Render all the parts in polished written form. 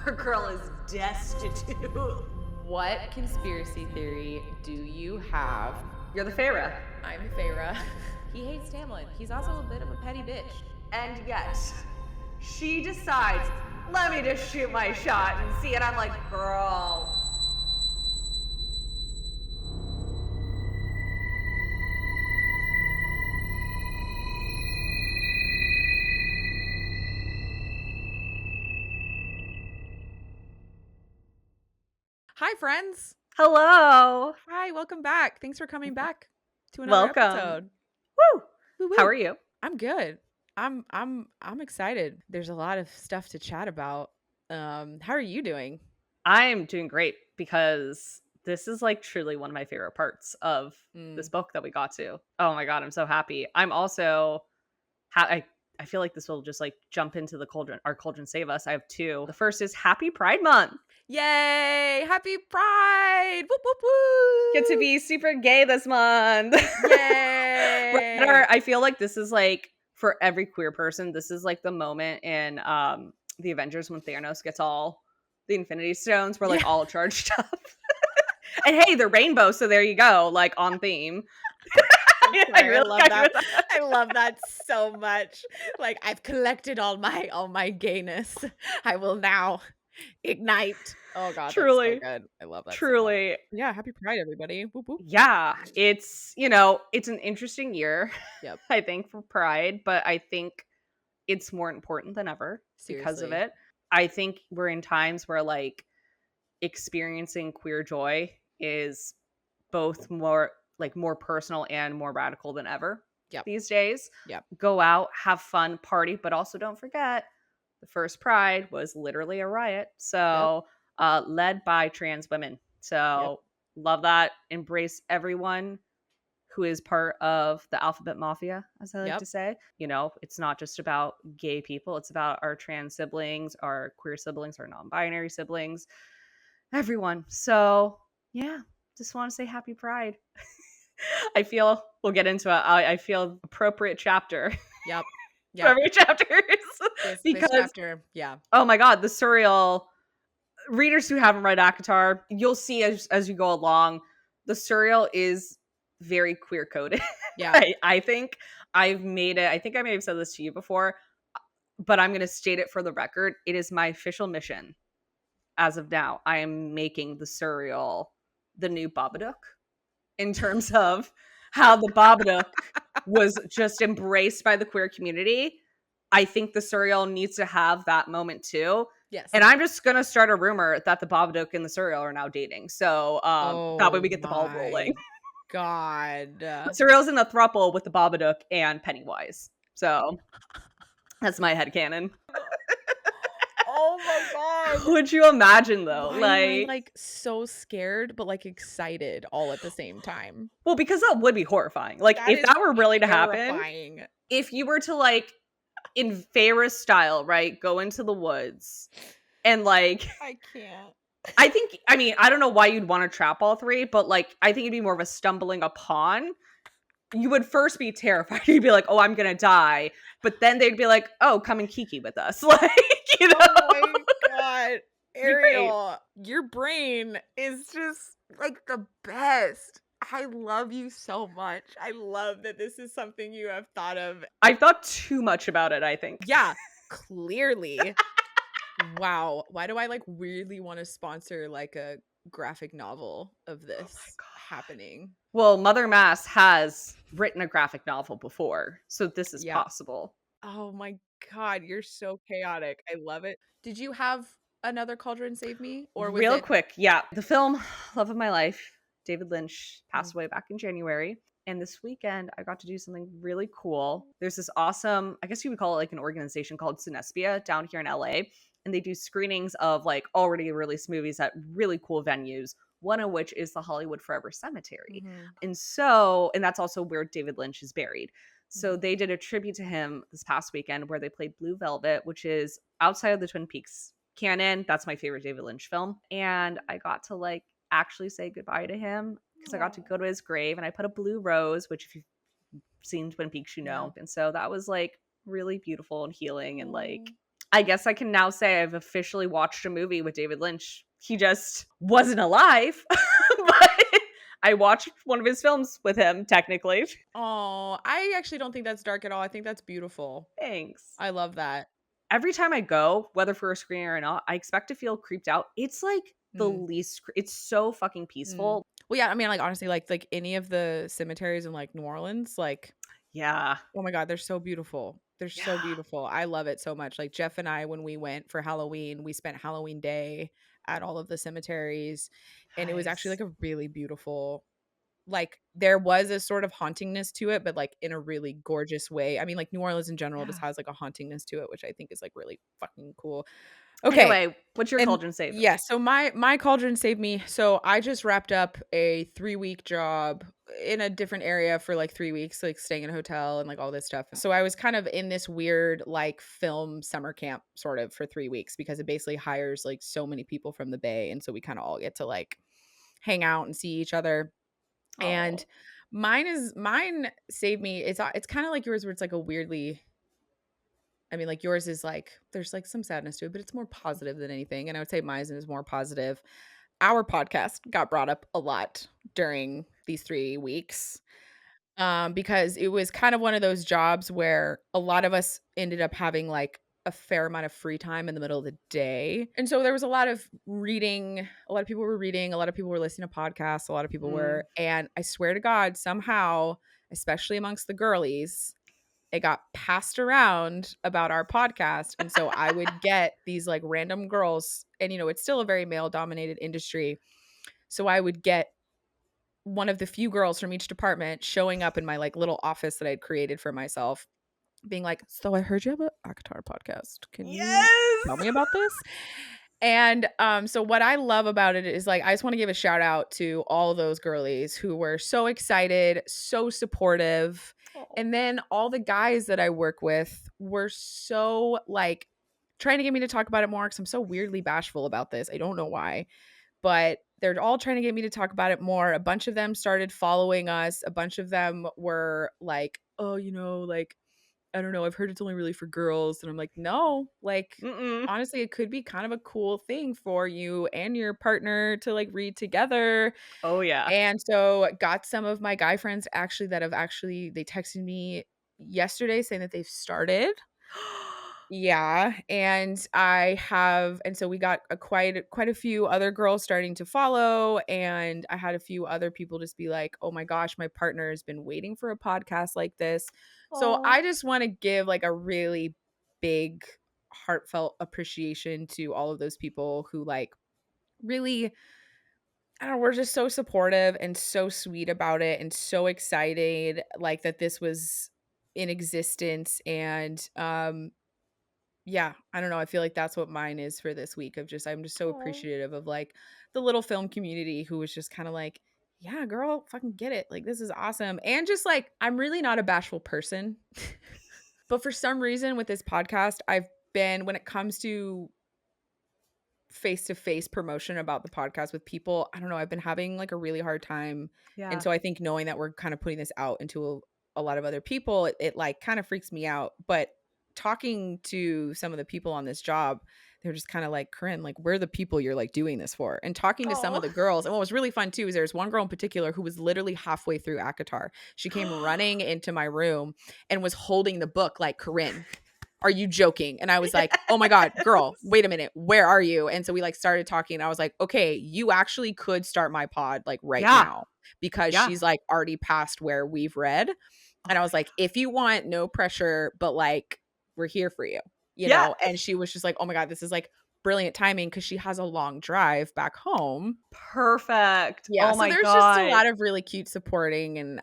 Our girl is destitute. What conspiracy theory do you have? You're the Feyre. I'm Feyre. He hates Tamlin. He's also a bit of a petty bitch. And yet, she decides, let me just shoot my shot and see it. I'm like, girl. Hi, friends. Hello. Hi, welcome back. Thanks for coming back to another episode. Woo. Woo-woo. How are you? I'm good. I'm excited. There's a lot of stuff to chat about. How are you doing? I'm doing great because this is like truly one of my favorite parts of this book that we got to. Oh my god, I'm so happy. I'm also I feel like this will just like jump into the Cauldron, our Cauldron Save Us. I have two. The first is Happy Pride Month. Yay! Happy Pride! Whoop, whoop, whoop! Get to be super gay this month. Yay! I feel like this is like, for every queer person, this is like the moment in the Avengers when Thanos gets all the Infinity Stones. We're like all charged up. And hey, they're rainbow, so there you go, like on theme. I love that. I love that so much. Like, I've collected all my gayness. I will now ignite. Oh god, truly that's so good. I love that. Truly. So yeah, happy Pride, everybody. Whoop, whoop. Yeah, it's an interesting year. Yep. I think for Pride, but I think it's more important than ever because of it. I think we're in times where like experiencing queer joy is both more personal and more radical than ever these days. Yep. Go out, have fun, party, but also don't forget the first Pride was literally a riot. So led by trans women. So love that. Embrace everyone who is part of the alphabet mafia, as I like to say. You know, it's not just about gay people. It's about our trans siblings, our queer siblings, our non-binary siblings, everyone. So yeah, just want to say happy Pride. I feel we'll get into it. I feel appropriate chapter. Yep. For every chapter. Because this chapter, oh my god, the Suriel readers who haven't read ACOTAR, you'll see as you go along, the Suriel is very queer coded. Yeah. I think I've made it. I think I may have said this to you before, but I'm going to state it for the record. It is my official mission as of now. I am making the Suriel the new Babadook in terms of how the Babadook was just embraced by the queer community. I think the Suriel needs to have that moment too. Yes. And I'm just going to start a rumor that the Babadook and the Suriel are now dating. So that way we get the ball rolling. God. Suriel's in the Throuple with the Babadook and Pennywise. So that's my headcanon. Oh my god. Would you imagine though? Why am I, like so scared but like excited all at the same time? Well, because that would be horrifying. Like if that were really to happen, if you were to like in Feyre's style, right, go into the woods and like I can't. I don't know why you'd want to trap all three, but like I think it'd be more of a stumbling upon. You would first be terrified. You'd be like, oh, I'm gonna die. But then they'd be like, oh, come and kiki with us. Like, you know. Oh my god. Ariel, your brain is just like the best. I love you so much. I love that this is something you have thought of. I've thought too much about it, I think. Yeah, clearly. Wow. Why do I like really want to sponsor like a graphic novel of this happening? Well, Mother Mass has written a graphic novel before, so this is possible. Oh my god, you're so chaotic. I love it. Did you have another Cauldron Save Me? Or was real quick, the film Love of My Life, David Lynch passed away back in January. And this weekend, I got to do something really cool. There's this awesome, I guess you would call it like an organization called Cinespia down here in LA. And they do screenings of like already released movies at really cool venues. One of which is the Hollywood Forever Cemetery. Mm-hmm. And that's also where David Lynch is buried. So they did a tribute to him this past weekend where they played Blue Velvet, which is outside of the Twin Peaks canon. That's my favorite David Lynch film. And I got to like actually say goodbye to him because I got to go to his grave and I put a blue rose, which if you've seen Twin Peaks, you know. And so that was like really beautiful and healing and like I guess I can now say I've officially watched a movie with David Lynch. He just wasn't alive, but I watched one of his films with him, technically. Oh, I actually don't think that's dark at all. I think that's beautiful. Thanks. I love that. Every time I go, whether for a screening or not, I expect to feel creeped out. It's like the Mm, least, it's so fucking mm. peaceful. Well, yeah, I mean, like, honestly, like any of the cemeteries in like New Orleans, like, Yeah. oh my God, they're so beautiful. They're so Yeah. beautiful. I love it so much. Like Jeff and I, when we went for Halloween, we spent Halloween Day at all of the cemeteries, and it was actually Nice. like a really beautiful. Like there was a sort of hauntingness to it, but like in a really gorgeous way. I mean, like New Orleans in general just Yeah. has like a hauntingness to it, which I think is like really fucking cool. Okay. Anyway, what's your And cauldron save? yeah, so my cauldron saved me. So I just wrapped up a 3-week job in a different area for like 3 weeks, like staying in a hotel and like all this stuff. So I was kind of in this weird like film summer camp sort of for 3 weeks because it basically hires like so many people from the Bay. And so we kind of all get to like hang out and see each other. And Oh. mine saved me. It's kind of like yours where it's like a weirdly, I mean, like yours is like there's like some sadness to it, but it's more positive than anything. And I would say mine is more positive. Our podcast got brought up a lot during these 3 weeks, because it was kind of one of those jobs where a lot of us ended up having like a fair amount of free time in the middle of the day. And so there was a lot of reading, a lot of people were reading, a lot of people were listening to podcasts, a lot of people Mm. were, and I swear to God, somehow, especially amongst the girlies, it got passed around about our podcast. And so I would get these like random girls, and it's still a very male dominated industry. So I would get one of the few girls from each department showing up in my like little office that I'd created for myself, being like, "So I heard you have a Akatar podcast. Can you tell Yes. me about this?" And so what I love about it is like I just want to give a shout out to all those girlies who were so excited, so supportive. Oh. And then all the guys that I work with were so like trying to get me to talk about it more because I'm so weirdly bashful about this. I don't know why, but they're all trying to get me to talk about it more. A bunch of them started following us. A bunch of them were like, "Oh, like I don't know, I've heard it's only really for girls." And I'm like, "No, like Mm-mm. honestly, it could be kind of a cool thing for you and your partner to like read together." Oh yeah. And so got some of my guy friends actually that have actually they texted me yesterday saying that they've started. Yeah, and so we got quite a few other girls starting to follow, and I had a few other people just be like, "Oh my gosh, my partner has been waiting for a podcast like this." So Oh. I just want to give like a really big heartfelt appreciation to all of those people who like really, I don't know, we're just so supportive and so sweet about it and so excited like that this was in existence. And yeah, I don't know. I feel like that's what mine is for this week of just I'm just so Oh. appreciative of like the little film community who was just kind of like, "Yeah, girl, fucking get it. Like this is awesome." And just like I'm really not a bashful person. But for some reason with this podcast, I've been when it comes to face-to-face promotion about the podcast with people, I don't know, I've been having like a really hard time. And Yeah. so I think knowing that we're kind of putting this out into a lot of other people, it like kind of freaks me out. But talking to some of the people on this job, they're just kind of like, "Corinne, like we're the people you're like doing this for." And talking to some of Oh. the girls, and what was really fun too is there's one girl in particular who was literally halfway through Akatar. She came running into my room and was holding the book like, "Corinne, are you joking?" And I was like, "Oh my God, girl, Yes. wait a minute. Where are you?" And so we like started talking. And I was like, "Okay, you actually could start my pod like right Yeah. now," because Yeah. she's like already past where we've read. Oh And I my was like, god. "If you want, no pressure, but like we're here for you, Yeah. And she was just like, "Oh my God, this is like brilliant timing," because she has a long drive back home. Perfect. Yeah. Oh So my there's just a god. lot of really cute supporting. And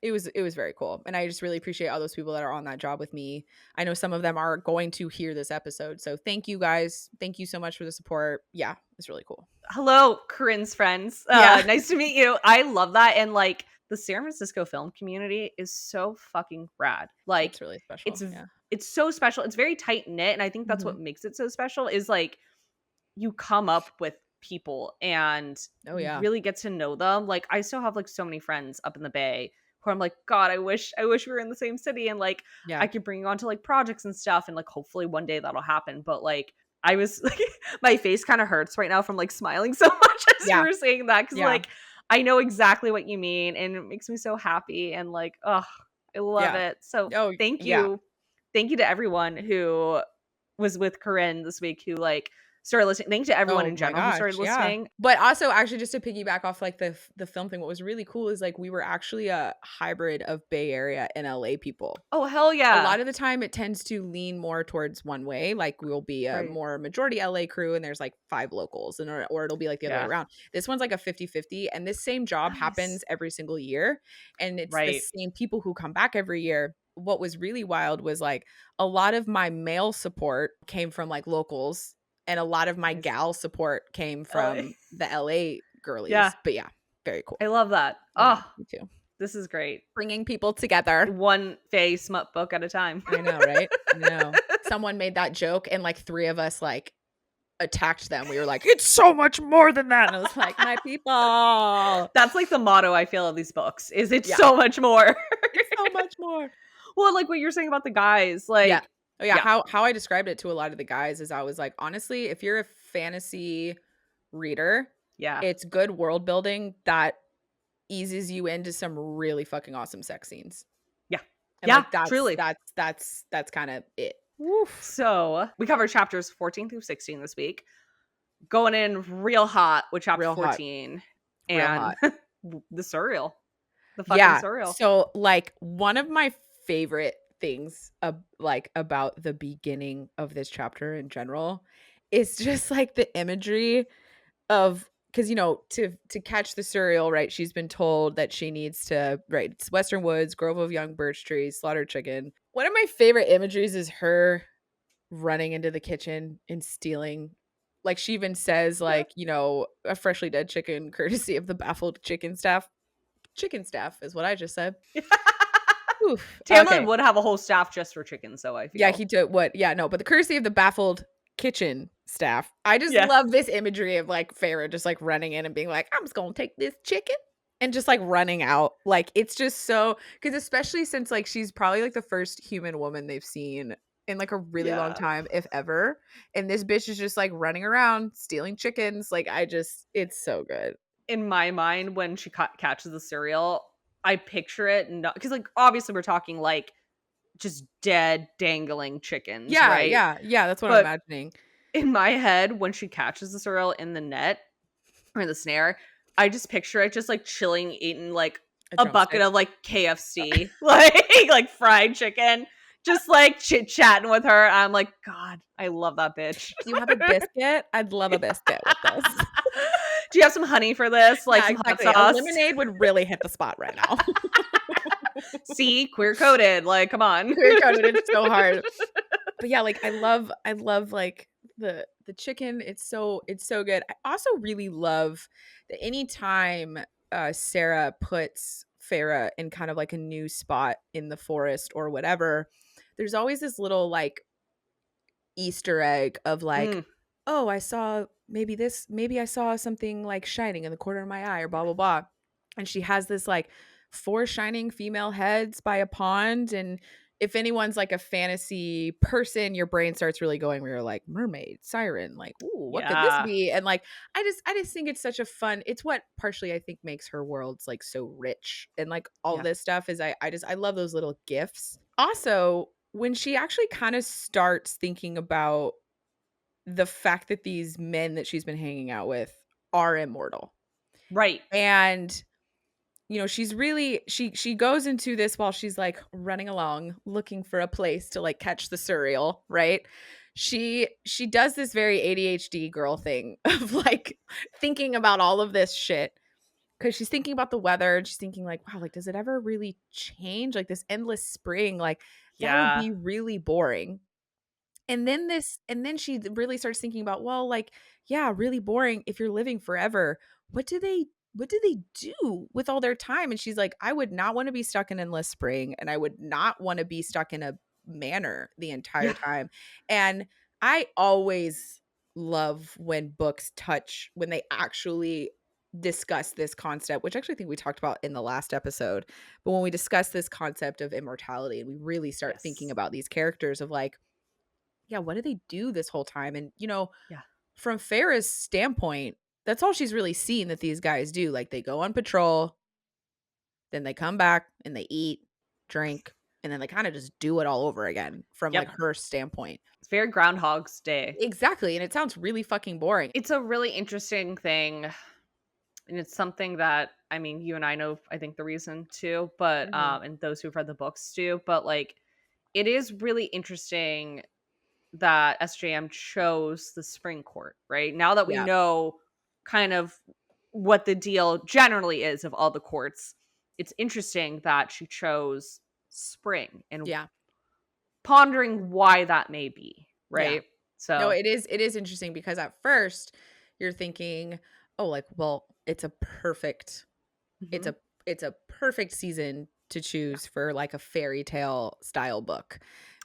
it was very cool. And I just really appreciate all those people that are on that job with me. I know some of them are going to hear this episode. So thank you guys. Thank you so much for the support. Yeah, it's really cool. Hello, Corinne's friends. Yeah. Nice to meet you. I love that. And like the San Francisco film community is so fucking rad. Like It's really special. it's Yeah. it's so special. It's very tight knit, and I think that's Hmm. what makes it so special is like you come up with people and Oh you yeah. really get to know them. Like I still have like so many friends up in the Bay who who I'm like, God, I wish we were in the same city and like Yeah. I could bring you on to like projects and stuff, and like hopefully one day that'll happen. But like I was like, my face kind of hurts right now from like smiling so much as you Yeah. were saying that, because Yeah. like I know exactly what you mean, and it makes me so happy, and like, oh, I love Yeah. it. So Oh, thank yeah. you. Thank you to everyone who was with Corinne this week who like started listening. Thank you to everyone Oh in my general who gosh, started yeah. listening. But also, actually, just to piggyback off like the film thing, what was really cool is like we were actually a hybrid of Bay Area and LA people. Oh, hell A yeah. lot of the time it tends to lean more towards one way. Like we'll be a Right. more majority LA crew and there's like 5 locals, and or it'll be like the other way Yeah. around. This one's like a 50-50, and this same job Nice. happens every single year, and it's the Right. same people who come back every year. What was really wild was like a lot of my male support came from like locals, and a lot of my Nice. gal support came LA. from the LA Yeah. girlies. But yeah, very cool. I love that. I know, Oh, me too. this is great. Bringing people together. One Faye smut book at a time. I know, right? I know. Someone made that joke and like 3 of us like attacked them. We were like, "It's so much more than that." And I was like, "My people." That's like the motto I feel of these books, is it's Yeah. so much more. It's so much more. Well, like what you're saying about the guys, Yeah. like Oh yeah, yeah. how I described it to a lot of the guys is I was like, "Honestly, if you're a fantasy reader, Yeah. it's good world building that eases you into some really fucking awesome sex scenes." Yeah. And Yeah, like that's truly. that's kind of it. Woof. So we covered chapters 14 through 16 this week. Going in real hot with chapter Real hot. 14 Real and hot. the Suriel. The fucking Yeah. Suriel. So like one of my favorite things like about the beginning of this chapter in general is just like the imagery of, because to catch the Suriel, right, she's been told that she needs to, right, it's Western Woods, grove of young birch trees, slaughter chicken. One of my favorite imageries is her running into the kitchen and stealing, like she even says like, a freshly dead chicken courtesy of the baffled chicken staff. Chicken staff is what I just said. Oof. Tamlin Okay. would have a whole staff just for chickens, so I feel. Yeah, he took what? Yeah, no, but the courtesy of the baffled kitchen staff. I just love this imagery of like Feyre just like running in and being like, "I'm just gonna take this chicken," and just like running out. Like it's just so, because especially since like she's probably like the first human woman they've seen in like a really long time, if ever. And this bitch is just like running around stealing chickens. Like it's so good. In my mind, when she catches the Suriel, I picture it because like obviously we're talking like just dead dangling chickens, Yeah, right? yeah, that's what I'm But imagining. in my head, when she catches the Suriel in the net or in the snare, I just picture it just like chilling, eating like a bucket of like KFC, like fried chicken, just like chit chatting with her. I'm like, God, I love that bitch. Do you have a biscuit? I'd love a biscuit with this. Do you have some honey for this? Like some exactly. hot sauce? A lemonade would really hit the spot right now. See, queer coded. Like, come on, queer coded. It's so hard. But yeah, like I love like the chicken. It's so good. I also really love that anytime Sarah puts Feyre in kind of like a new spot in the forest or whatever, there's always this little like Easter egg of like, oh, maybe I saw something like shining in the corner of my eye or blah, blah, blah. And she has this like 4 shining female heads by a pond. And if anyone's like a fantasy person, your brain starts really going where you're like mermaid, siren, like, ooh, what could this be? And like, I just think it's such a fun, it's what partially I think makes her worlds like so rich. And like all this stuff is I love those little gifts. Also, when she actually kind of starts thinking about the fact that these men that she's been hanging out with are immortal. Right. And she's really she goes into this while she's like running along looking for a place to like catch the Suriel, right? She does this very ADHD girl thing of like thinking about all of this shit, because she's thinking about the weather and she's thinking like, wow, like does it ever really change? Like this endless spring, like that would be really boring. And then she really starts thinking about, well, like, yeah, really boring if you're living forever. What do they do with all their time? And she's like, I would not want to be stuck in endless spring, and I would not want to be stuck in a manor the entire time. And I always love when books when they actually discuss this concept, which actually I think we talked about in the last episode, but when we discuss this concept of immortality and we really start thinking Yes. about these characters of like, yeah, what did they do this whole time? And, Yeah. from Feyre's standpoint, that's all she's really seen that these guys do. Like they go on patrol, then they come back and they eat, drink, and then they kind of just do it all over again from like Yep. her standpoint. It's very Groundhog's Day. Exactly. And it sounds really fucking boring. It's a really interesting thing, and it's something that, I mean, you and I know, I think, the reason too, but Mhm. and those who've read the books too, but like it is really interesting that SJM chose the spring court, right? Now that we Yeah. know kind of what the deal generally is of all the courts, it's interesting that she chose spring and Yeah. pondering why that may be, Yeah. right? No, So, it is interesting because at first you're thinking, "Oh, like, well, it's mhm, a it's a perfect season to yeah. choose for like a fairy tale style book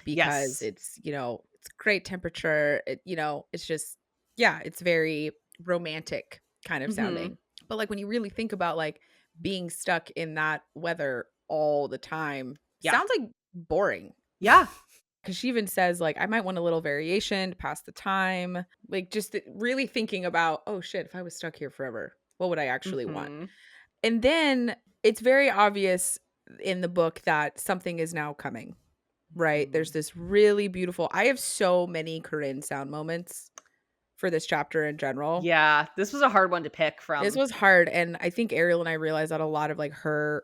because Yes. it's great temperature, it's just yeah, it's very romantic kind of Mhm. sounding. But like when you really think about like being stuck in that weather all the time, Yeah. sounds like boring. Yeah. Cause she even says, like, I might want a little variation to pass the time. Like, just really thinking about, oh shit, if I was stuck here forever, what would I actually want? Mhm. And then it's very obvious in the book that something is now coming, right? There's Mhm. this really beautiful, I have so many Corinne sound moments for this chapter in general. Yeah, this was a hard one to pick This from. was hard. And I think Ariel and I realized that a lot of like her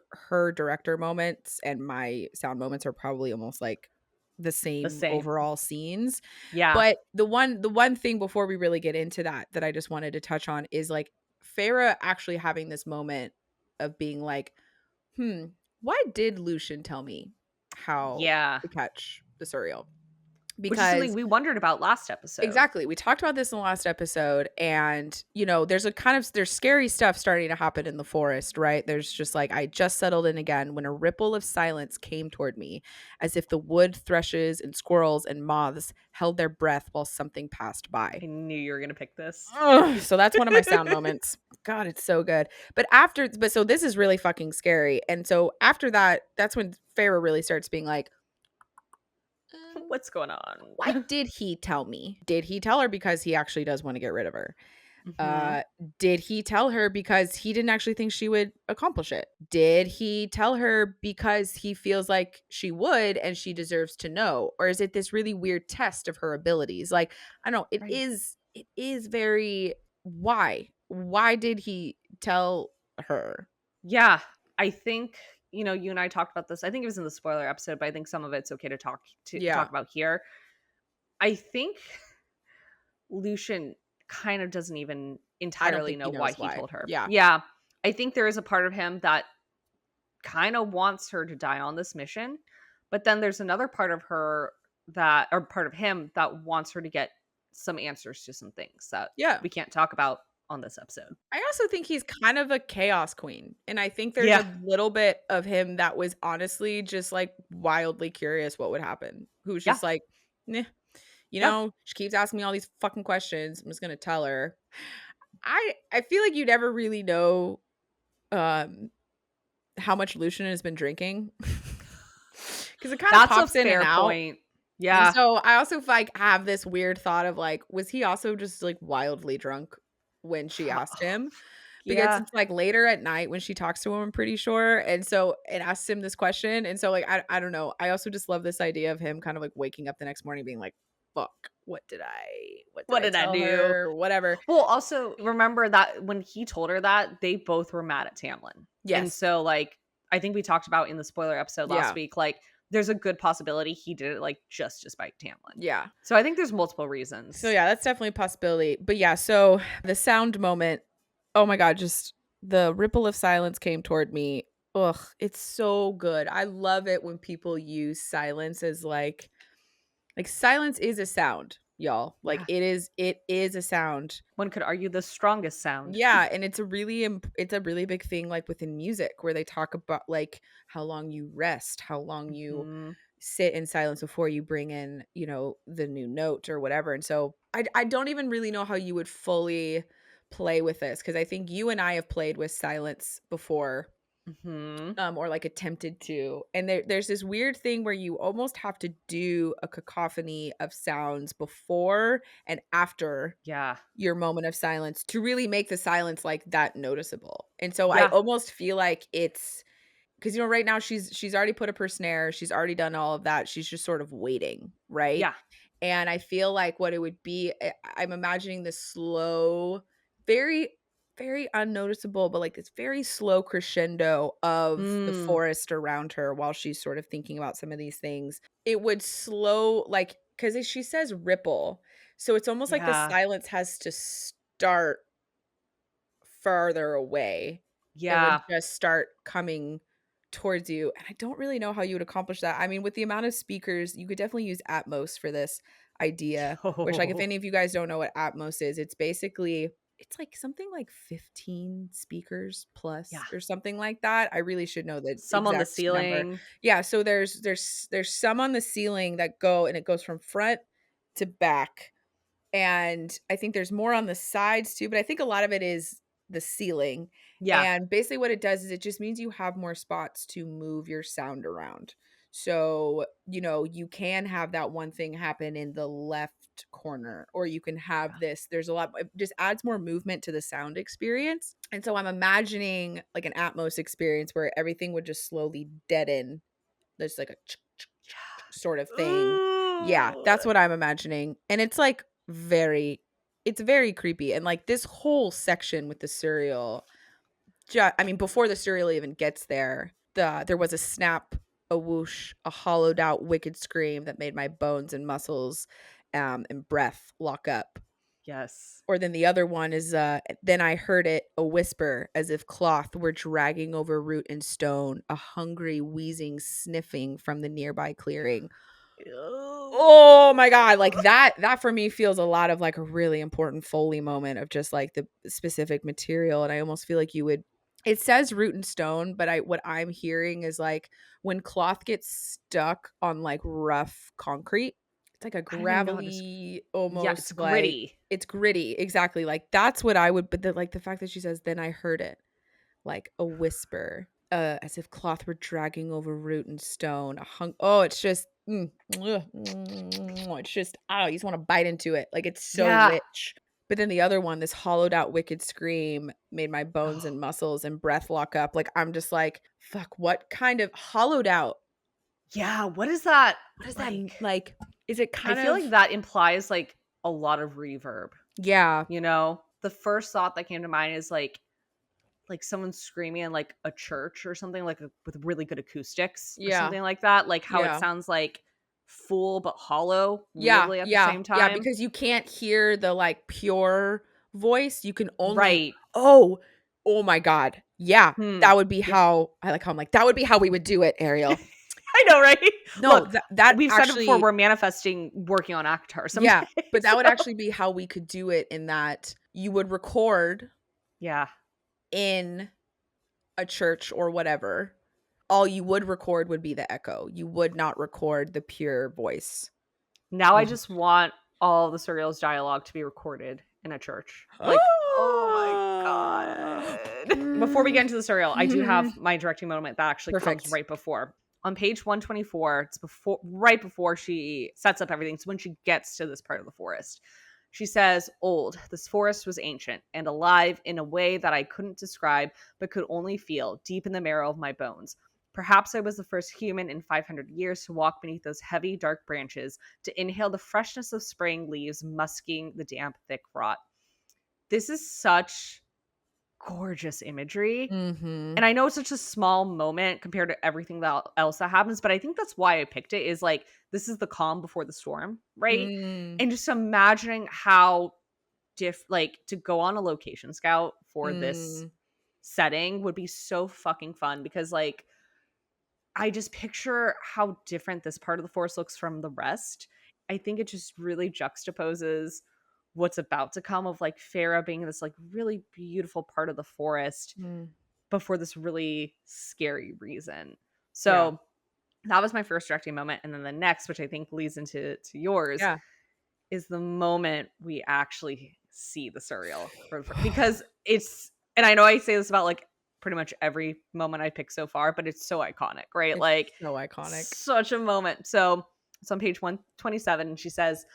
director moments and my sound moments are probably almost like the The same same. overall scenes. Yeah. But the one thing before we really get into that I just wanted to touch on is like Feyre actually having this moment of being like, why did Lucien tell me how Yeah. to catch the Suriel? Which is something Because we wondered about last episode. exactly. We talked about this in the last episode and, there's scary stuff starting to happen in the forest, right? There's just like I just settled in again when a ripple of silence came toward me, as if the wood thrushes and squirrels and moths held their breath while something passed by. I knew you were gonna pick this. Ugh, so that's one of my sound moments. God, it's so good. But so this is really fucking scary. And so after that, that's when Feyre really starts being like, What's going on? why did he tell me? Did he tell her because he actually does want to get rid of her? Mhm. Did he tell her because he didn't actually think she would accomplish it? Did he tell her because he feels like she would and she deserves to know? Or is it this really weird test of her abilities? Like, I don't know, Right. it is very why? Why did he tell her? Yeah, I think, you and I talked about this. I think it was in the spoiler episode, but I think some of it's okay to talk Yeah, about here. I think Lucian kind of doesn't even I don't entirely think know he why knows he why. told her. Yeah. Yeah. I think there is a part of him that kind of wants her to die on this mission, but then there's another part of her that or part of him that wants her to get some answers to some things that Yeah. we can't talk about on this episode. I also think he's kind of a chaos queen. And I think there's Yeah. a little bit of him that was honestly just like wildly curious what would happen. Who's Yeah. just like, "Nah, Yeah. she keeps asking me all these fucking questions. I'm just gonna tell her." I feel like you never really know um how much Lucian has been drinking. Because it kind of That's a pops in and fair out. point. And Yeah. so I also like have this weird thought of like, was he also just like wildly drunk when she asked him? Because Yeah. it's, like, later at night when she talks to him, I'm pretty sure, and so it asks him this question, and so, like, I don't know. I also just love this idea of him kind of, like, waking up the next morning being like, "Fuck, what did What I did I tell do? her?" Whatever. Well, also remember that when he told her that, they both were mad at Tamlin. And Yes. so, like, I think we talked about in the spoiler episode last Yeah. week, like, there's a good possibility he did it, like, just to spite Tamlin. Yeah. So I think there's multiple So, reasons. yeah, that's definitely a possibility, but, yeah, so the sound moment, oh my god, just the ripple of silence came toward me. Ugh, it's so good. I love it when people use silence as, like, silence is a sound, y'all. Like, Yeah. it is a sound. One could argue the strongest sound. Yeah, and it's a really big thing, like, within music where they talk about, like, how long you rest, how long you Mhm. sit in silence before you bring in, the new note or whatever, and so I don't even really know how you would fully play with this because I think you and I have played with silence before, Mm-hmm. or like attempted to. And there's this weird thing where you almost have to do a cacophony of sounds before and after Yeah. your moment of silence to really make the silence like that noticeable. And so I Yeah. almost feel like it's because right now she's already put up her snare, she's already done all of that. She's just sort of waiting, right? Yeah. And I feel like what it would be, I'm imagining this slow, very, very unnoticeable, but like this very slow crescendo of the Mm. forest around her while she's sort of thinking about some of these things. It would slow, like, because she says ripple. So it's almost like the Yeah. silence has to start farther away and then Yeah. just start coming towards you. And I don't really know how you would accomplish that. I mean, with the amount of speakers, you could definitely use Atmos for this idea, which, like, if Oh. any of you guys don't know what Atmos is, it's basically it's like something like 15 speakers plus Yeah. or something like that. I really should know the Some on the exact number. ceiling. Yeah, so there's some on the ceiling that go and it goes from front to back. And I think there's more on the sides too, but I think a lot of it is the ceiling. Yeah. And basically what it does is it just means you have more spots to move your sound around. So, you can have that one thing happen in the left corner, or you can have this. There's a lot, it just adds more movement to the sound experience. And so I'm imagining like an Atmos experience where everything would just slowly deaden. There's like a sort of thing. Yeah, Ooh. that's what I'm imagining. And it's like it's very creepy. And like this whole section with the Suriel, I mean, before the Suriel even gets there, there was a snap, a whoosh, a hollowed out wicked scream that made my bones and muscles and breath lock up. Yes. Or then the other one is then I heard it, a whisper, as if cloth were dragging over root and stone, a hungry wheezing sniffing from the nearby clearing. Oh my god, like that for me feels a lot of like a really important Foley moment of just like the specific material. And I almost feel like it says root and stone, but what I'm hearing is like when cloth gets stuck on like rough concrete, it's like a I don't even know how to gravelly, Yeah, it's almost like gritty. it's gritty. Exactly. Like that's what I would, but the fact that she says, then I heard it like a whisper, as if cloth were dragging over root and stone. It's just, it's just, you just want to bite into it. Like it's so Yeah. rich. But then the other one, this hollowed out wicked scream made my bones and muscles and breath lock up. Like I'm just like, fuck, what kind of hollowed out? Yeah, what is that? What does that like? Is it I kind feel of, like that implies like a lot of reverb. yeah, The first thought that came to mind is like someone screaming in like a church or something like with really good acoustics or yeah, something like that. Like how it yeah. sounds like full but hollow, Yeah, weirdly at the yeah, same yeah, time. because you can't hear the, like, pure voice, you can only Right. oh, oh my god, yeah, Hmm. that would be how I like how I'm like, "That would be how we would do it, Ariel." I know, right? No, Look, that we've said it before. actually We're manifesting working on Akatar someday. yeah, but that would So. actually be how we could do it in that you would record Yeah. in a church or whatever. All you would record would be the echo. You would not record the pure voice. Now I You just want all the Suriel's dialogue to be recorded in a church. Like, oh my god. Before we get into the Suriel, I do have my directing moment that actually comes Perfect. right before. On page 124, it's right before she sets up everything. So when she gets to this part of the forest, she says, "Old, this forest was ancient and alive in a way that I couldn't describe, but could only feel deep in the marrow of my bones. Perhaps I was the first human in 500 years to walk beneath those heavy, dark branches, to inhale the freshness of spring leaves musking the damp, thick rot." This is such gorgeous imagery. Mhm. And I know it's such a small moment compared to everything else that happens, but I think that's why I picked it is like, this is the calm before the storm, right? Mm. And just imagining how like to go on a location scout for this Mm. setting would be so fucking fun because like I just picture how different this part of the forest looks from the rest. I think it just really juxtaposes what's about to come of like Feyre being this like really beautiful part of the forest, Mm. but for this really scary reason. Yeah. So that was my first directing moment. And then the next, which I think leads into yours, Yeah. is the moment we actually see the Suriel because it's, and I know I say this about like pretty much every moment I pick so far, but it's so iconic, right? It's Like so iconic. such a moment. So it's on page 127, and she says,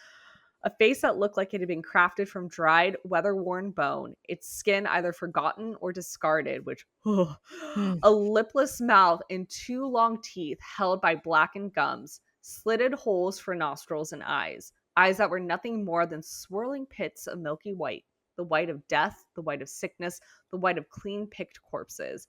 a face that looked like it had been crafted from dried, weather-worn bone, its skin either forgotten or discarded, which, a lipless mouth and 2 long teeth held by blackened gums, slitted holes for nostrils and eyes that were nothing more than swirling pits of milky white, the white of death, the white of sickness, the white of clean-picked corpses.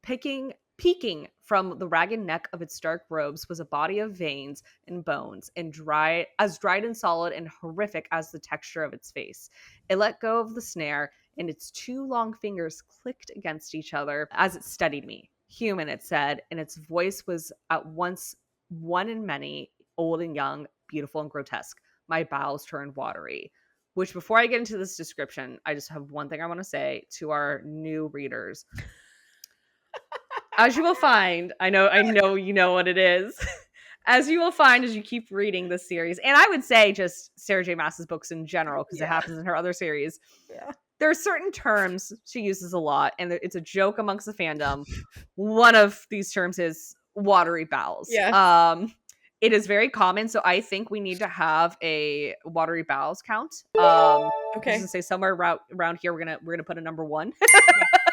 Peeking from the ragged neck of its dark robes was a body of veins and bones, and dried and solid and horrific as the texture of its face. It let go of the snare, and its 2 long fingers clicked against each other as it studied me. Human, it said, and its voice was at once one and many, old and young, beautiful and grotesque. My bowels turned watery. Which, before I get into this description, I just have one thing I want to say to our new readers. As you will find, I know you know what it is. As you will find as you keep reading this series, and I would say just Sarah J. Maas's books in general, because it happens in her other series. Yeah. There are certain terms she uses a lot, and it's a joke amongst the fandom. One of these terms is watery bowels. Yeah. It is very common, so I think we need to have a watery bowels count. Okay. I was gonna say somewhere around here we're gonna put a number 1.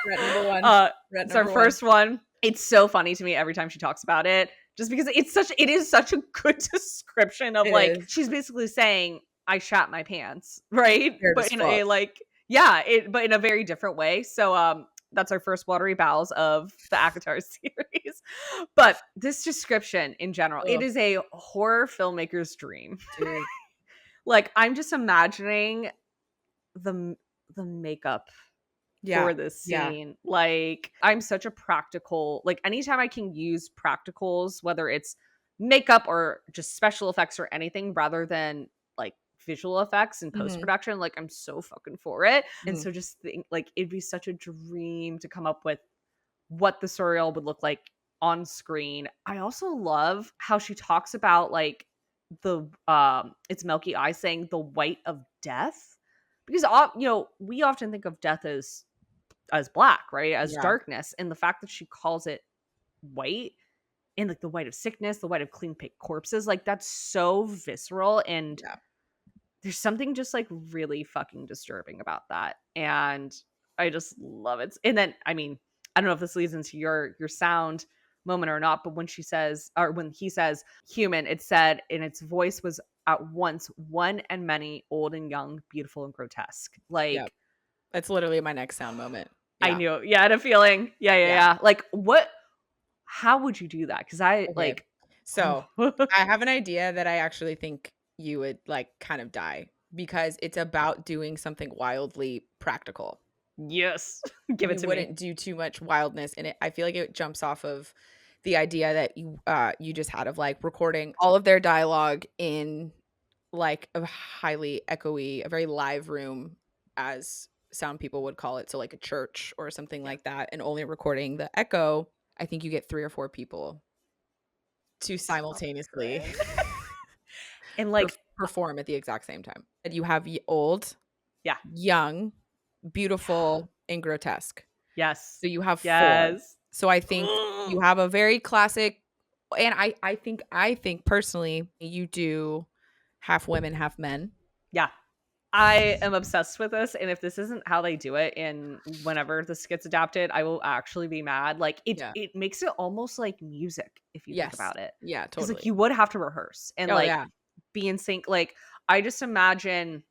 Red number 1. It's our first one. It's so funny to me every time she talks about it, just because it is such a good description of she's basically saying I shat my pants, right? But in a but in a very different way. So that's our first watery bowels of the ACOTAR series. But this description in general, it is a horror filmmaker's dream. Like, I'm just imagining the makeup for this scene. Yeah. Like, I'm such a practical, like, anytime I can use practicals, whether it's makeup or just special effects or anything, rather than like visual effects and post-production, like, I'm so fucking for it. And so just think, like, it'd be such a dream to come up with what the Suriel would look like on screen. I also love how she talks about like the its milky eye, saying the white of death, because we often think of death as black, right? As darkness. And the fact that she calls it white, and like the white of sickness, the white of clean picked corpses, like, that's so visceral. And there's something just like really fucking disturbing about that. And I just love it. And then, I mean, I don't know if this leads into your sound moment or not, but when he says human, it said, and its voice was at once one and many, old and young, beautiful and grotesque. Like, that's literally my next sound moment. I knew. Yeah, I had a feeling. Yeah. Like, how would you do that? Because so I have an idea that I actually think you would like kind of die, because it's about doing something wildly practical. Yes. Give it to me. You wouldn't do too much wildness in it. I feel like it jumps off of the idea that you just had of like recording all of their dialogue in like a highly echoey, a very live room, as sound people would call it, so like a church or something like that, and only recording the echo. I think you get 3 or 4 people to simultaneously and like perform at the exact same time. And you have old, young, beautiful, and grotesque. Yes. So you have 4. So I think you have a very classic, and I think personally you do half women, half men. Yeah. I am obsessed with this, and if this isn't how they do it in whenever this gets adapted, I will actually be mad. Like, it makes it almost like music if you think about it. Yeah, totally. Because like you would have to rehearse and be in sync. Like, I just imagine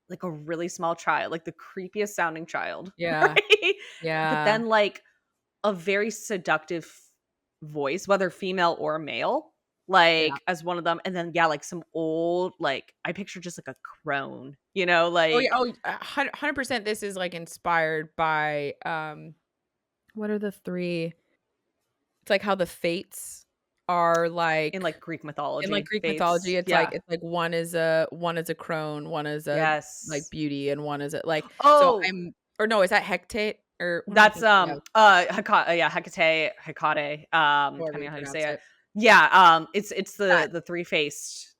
like a really small child, like the creepiest sounding child. Yeah. Right? Yeah. But then like a very seductive voice, whether female or male. Like, as one of them, and then like some old, like, I picture just like a crone, like 100%. This is like inspired by what are the 3? It's like how the fates are like in like Greek mythology. It's like one is a crone, one is a like beauty, and one is a like is that Hecate? Or that's Hecate, depending on how you say it. Yeah, it's the 3-faced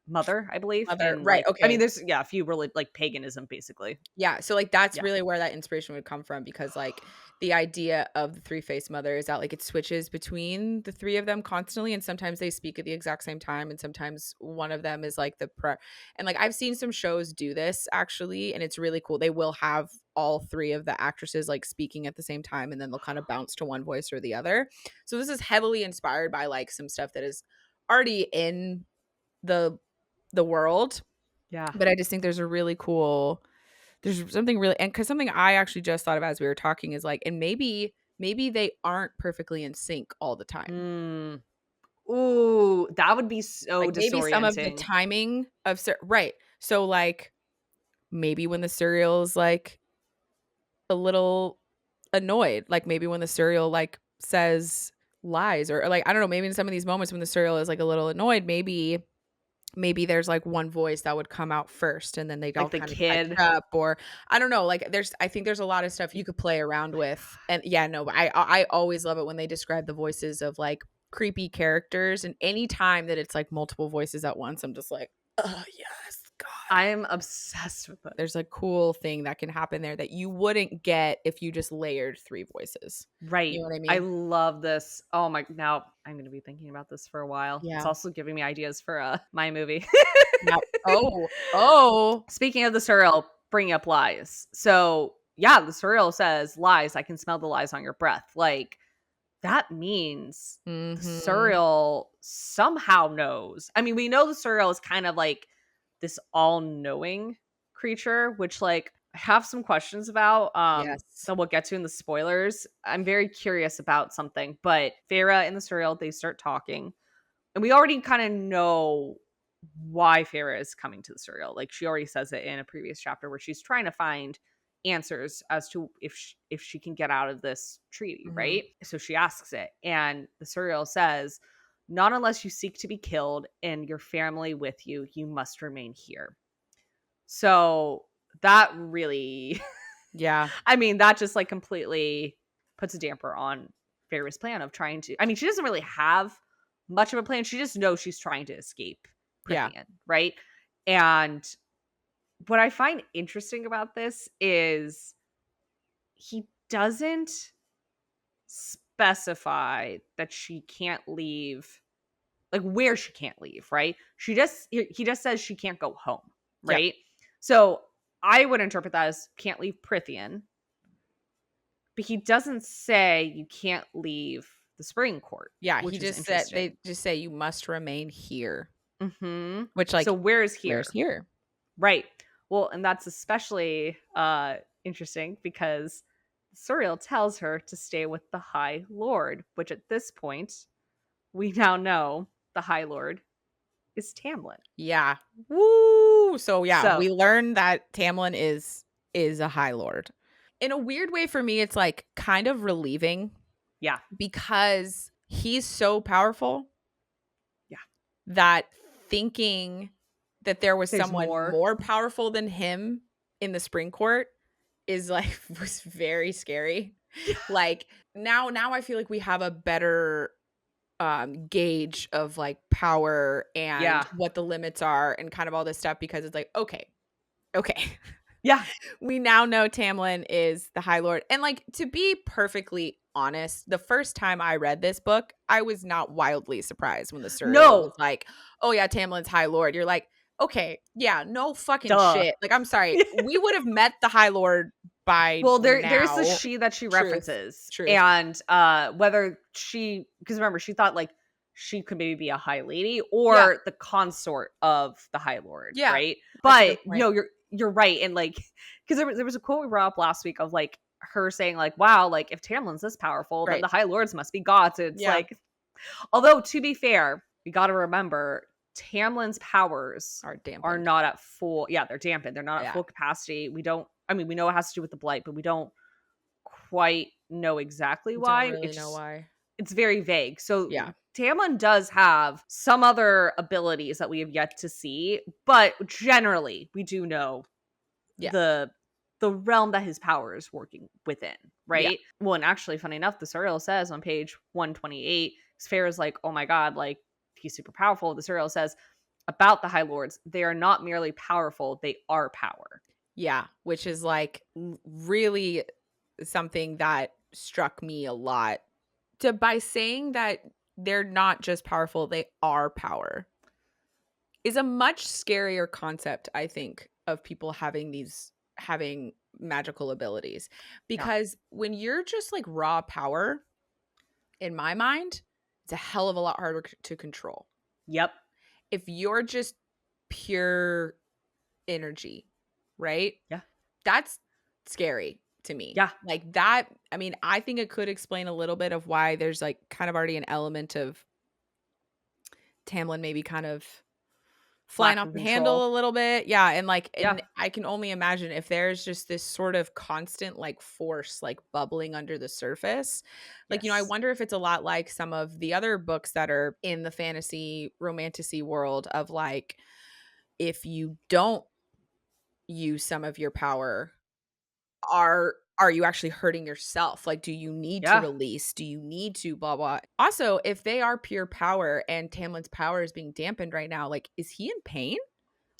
mother, I believe. Mother, And right, like, I okay. mean, there's a few really like paganism basically. Yeah, so, like, that's Yeah. really where that inspiration would come from because, like, the idea of the three-faced mother is that, like, it switches between the 3 of them constantly, and sometimes they speak at the exact same time, and sometimes one of them is, like, and, like, I've seen some shows do this, actually, and it's really cool. They will have all 3 of the actresses, like, speaking at the same time, and then they'll kinda bounce to one voice or the other. So this is heavily inspired by, like, some stuff that is already in the world, Yeah. but I just think there's something really, and because something I actually just thought of as we were talking is like, and maybe they aren't perfectly in sync all the time. Mm. Ooh, that would be so Like maybe some of the disorienting. timing of right. So like maybe when the Suriel's like a little annoyed, like maybe when the Suriel like says lies or like I don't know, maybe in some of these moments when the Suriel is like a little annoyed, maybe there's like one voice that would come out first and then they'd all Like the kind of catch kid. up, or I don't know, like I think there's a lot of stuff you could play around with. And yeah, no, but I always love it when they describe the voices of like creepy characters, and any time that it's like multiple voices at once, I'm just like, oh yes, God. I'm obsessed with it. There's a cool thing that can happen there that you wouldn't get if you just layered 3 voices. Right. You know what I I mean? love this. Oh my, now I'm going to be thinking about this for a while. It's Yeah. also giving me ideas for my movie. Yep. Oh. Speaking of the Suriel, bringing up lies. So, yeah, the Suriel says lies. I can smell the lies on your breath. Like, that means the Mhm. Suriel somehow knows. I mean, we know the Suriel is kind of like this all-knowing creature, which like I have some questions about Yes. that we'll get to in the spoilers. I'm very curious about something, but Feyre and the Suriel, they start talking. And we already kind of know why Feyre is coming to the Suriel. Like she already says it in a previous chapter where she's trying to find answers as to if she can get out of this treaty, Mhm. right? So she asks it, and the Suriel says, "Not unless you seek to be killed and your family with you, you must remain here." So that really, Yeah. I mean, that just like completely puts a damper on Feyre's plan of trying to. I mean, she doesn't really have much of a plan. She just knows she's trying to escape Yeah. Prithian, right? And what I find interesting about this is he doesn't specify that she can't leave, like where she can't leave, right? He just says she can't go home, Yep. right? So I would interpret that as can't leave Prithian, but he doesn't say you can't leave the Spring Court, Yeah, he which is just said interesting. they just say you must remain here, Hmm. which So like where is where's here? here? Right. Well, and that's especially interesting because Suriel tells her to stay with the High Lord, which at this point we now know the High Lord is Tamlin. Yeah. Woo! So yeah, So we learned that Tamlin is a High Lord. In a weird way for me, it's like kind of relieving yeah, because he's so powerful yeah. that thinking that there was There's someone more. more powerful than him in the Spring Court is like was very scary. Like now I feel like we have a better gauge of like power and Yeah, what the limits are and kind of all this stuff because it's like okay yeah. we now know Tamlin is the High Lord. And like to be perfectly honest, the first time I read this book I was not wildly surprised when the Suriel was No, like, oh yeah, Tamlin's High Lord. You're like, okay, yeah, no fucking duh. shit, like I'm sorry, we would have met the High Lord by Well, there's the now. she that she Truth. references, Truth. and whether she, because remember she thought like she could maybe be a high lady Yeah. or the consort of the High Lord, Yeah. right? That's a But good point. no, you're right, and like because there was a quote we brought up last week of like her saying like, wow, like if Tamlin's this powerful, then Right. the High Lords must be gods. It's Yeah. like, although to be fair, we got to remember Tamlin's powers Are are dampened. not at full. Yeah, they're dampened. They're not at Yeah. full capacity. We don't. I mean, we know it has to do with the blight, but we don't quite know exactly Don't why. really know why. It's very vague. So Yeah. Tamlin does have some other abilities that we have yet to see, but generally we do know Yeah. the realm that his power is working within, Yeah. right? Well, and actually, funny enough, the Suriel says on page 128, Feyre is like, oh my god, like he's super powerful. The Suriel says, about the High Lords. They are not merely powerful, they are power. Yeah, which is like really something that struck me a lot. By saying that they're not just powerful, they are power is a much scarier concept, I think, of people having magical abilities. Yeah. Because when you're just like raw power, in my mind, it's a hell of a lot harder to control. Yep. If you're just pure energy, right? Yeah. That's scary to me. Yeah. Like that, I mean, I think it could explain a little bit of why there's like kind of already an element of Tamlin maybe kind of flying Lack off of the handle control. a little bit. Yeah, and like Yeah. and I can only imagine if there's just this sort of constant like force like bubbling under the surface. Like, I Yes. wonder if it's a lot like some of the other books that are in the fantasy romantasy world of like if you don't use some of your power, are you actually hurting yourself? Like, do you need to Yeah. release? Do you need to blah blah? Also, if they are pure power and Tamlin's power is being dampened right now, like, is he in pain?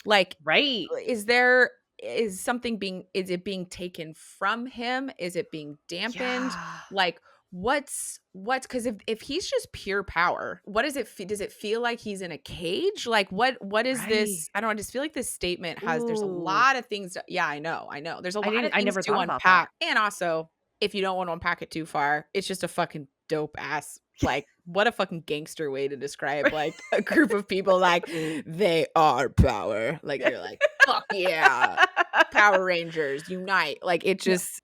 Like, Right. is it being taken from him? Is it being dampened? Yeah. Like, what's because if he's just pure power, what does does it feel like he's in a cage? Like what is Right. this? I don't know, I just feel like this statement there's a Ooh. lot of things yeah, I know there's a lot of I things never to thought about that. unpack. And also, if you don't want to unpack it too far, it's just a fucking dope ass, like, what a fucking gangster way to describe like a group of people like they are power. Like, you're like, fuck yeah, Power Rangers unite. Like, Yeah.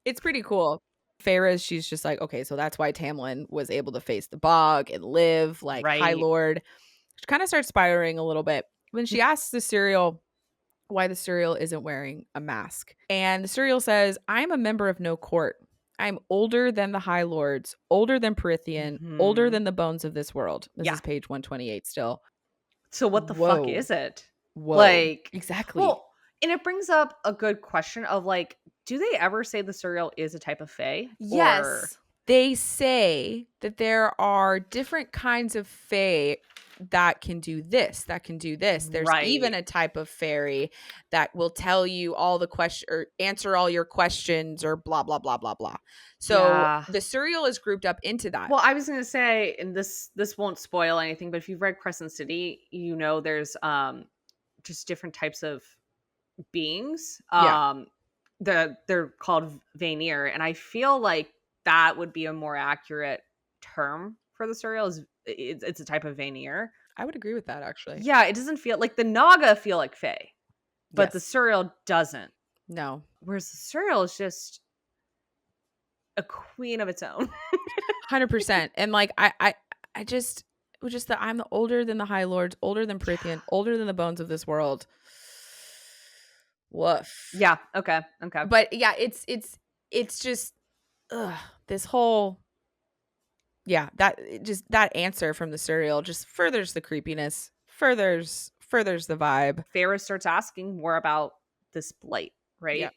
it's pretty cool. Feyre, she's just like, okay, so that's why Tamlin was able to face the bog and live, like, High Right. Lord. She kind of starts spiraling a little bit when she asks the Suriel why the Suriel isn't wearing a mask. And the Suriel says, I'm a member of no court. I'm older than the High Lords, older than Prythian, older Mhm. than the bones of this world. This Yeah. is page 128 still. So what the fuck Whoa. is it? Whoa. Like, Exactly. well, and it brings up a good question of like, do they ever say the Suriel is a type of fae? Or Yes. They say that there are different kinds of fae that can do this, that can do this. There's even right. a type of fairy that will tell you all the question or answer all your questions or blah blah blah blah blah. So Yeah. the Suriel is grouped up into that. Well, I was gonna say, and this won't spoil anything, but if you've read Crescent City, you know there's just different types of beings. Yeah, They're called Vanir, and I feel like that would be a more accurate term for the Suriel. Is it's a type of Vanir. I would agree with that actually. Yeah, it doesn't feel like the Naga feel like Fae, but the Yes. Suriel doesn't. No. Whereas the Suriel is just a queen of its own. 100%. And like I just it was just that I'm older than the High Lords, older than Prythian, older than the bones of this world. Woof. Yeah. Okay. Okay. But yeah, it's just this whole just that answer from the Suriel just furthers the creepiness, furthers the vibe. Feyre starts asking more about this blight, right? Yep.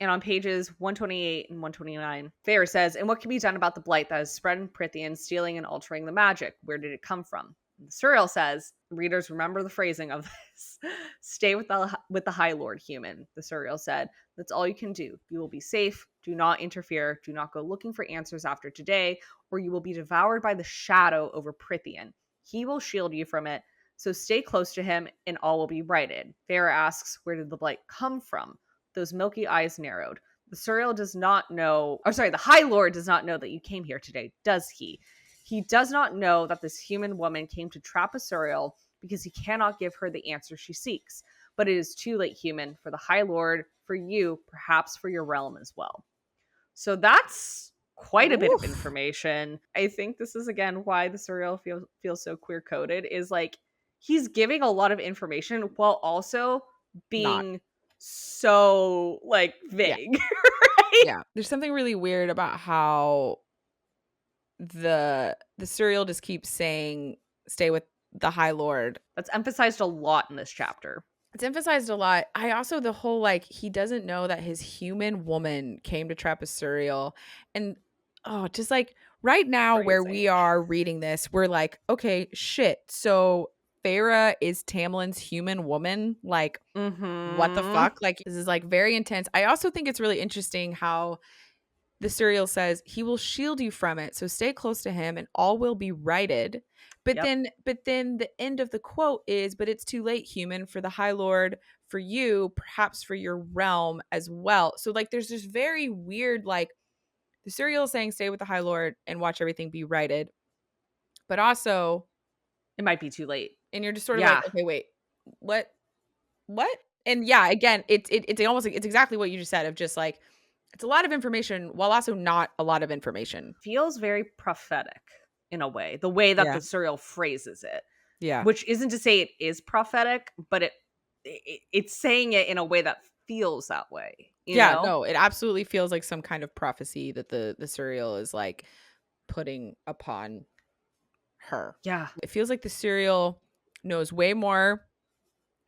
And on pages 128 and 129, Feyre says, and what can be done about the blight that has spread in Prythian, stealing and altering the magic? Where did it come from? And the Suriel says, readers remember the phrasing of this. Stay with the High Lord, human, the Suriel said. That's all you can do. You will be safe. Do not interfere. Do not go looking for answers after today, or you will be devoured by the shadow over Prythian. He will shield you from it. So stay close to him and all will be righted. Feyre asks, where did the blight come from? Those milky eyes narrowed. The Suriel does not know, or sorry, the High Lord does not know that you came here today, does he? He does not know that this human woman came to trap a Suriel because he cannot give her the answer she seeks. But it is too late, human, for the High Lord, for you, perhaps for your realm as well. So that's quite a bit of Oof. information. I think this is again why the Suriel feels so queer coded, is like he's giving a lot of information while also Not. being so like Yeah. vague. Right? Yeah. There's something really weird about how the Suriel just keeps saying stay with the High Lord. That's emphasized a lot in this chapter. It's emphasized a lot. I also the whole like he doesn't know that his human woman came to trap a Suriel. And just like right now where we Phrasing. are reading this, we're like, okay, shit. So Feyre is Tamlin's human woman. Like, what the Mm-hmm. fuck? Like, this is like very intense. I also think it's really interesting how the Suriel says he will shield you from it, so stay close to him and all will be righted. Yep. But then the end of the quote is, but it's too late, human, for the High Lord, for you, perhaps for your realm as well. So like there's this very weird, like the Suriel is saying stay with the High Lord and watch everything be righted. But also, It might be too late. and you're just sort of like, Yeah. okay, wait, what? What? And yeah, again, it's almost like it's exactly what you just said of just like it's a lot of information while also not a lot of information. Feels very prophetic in a way, the way that Yeah. the serial phrases it, Yeah. which isn't to say it is prophetic, but it's saying it in a way that feels that way, you Yeah, know? no, it absolutely feels like some kind of prophecy that the Suriel is like putting upon her. Yeah. It feels like the Suriel knows way more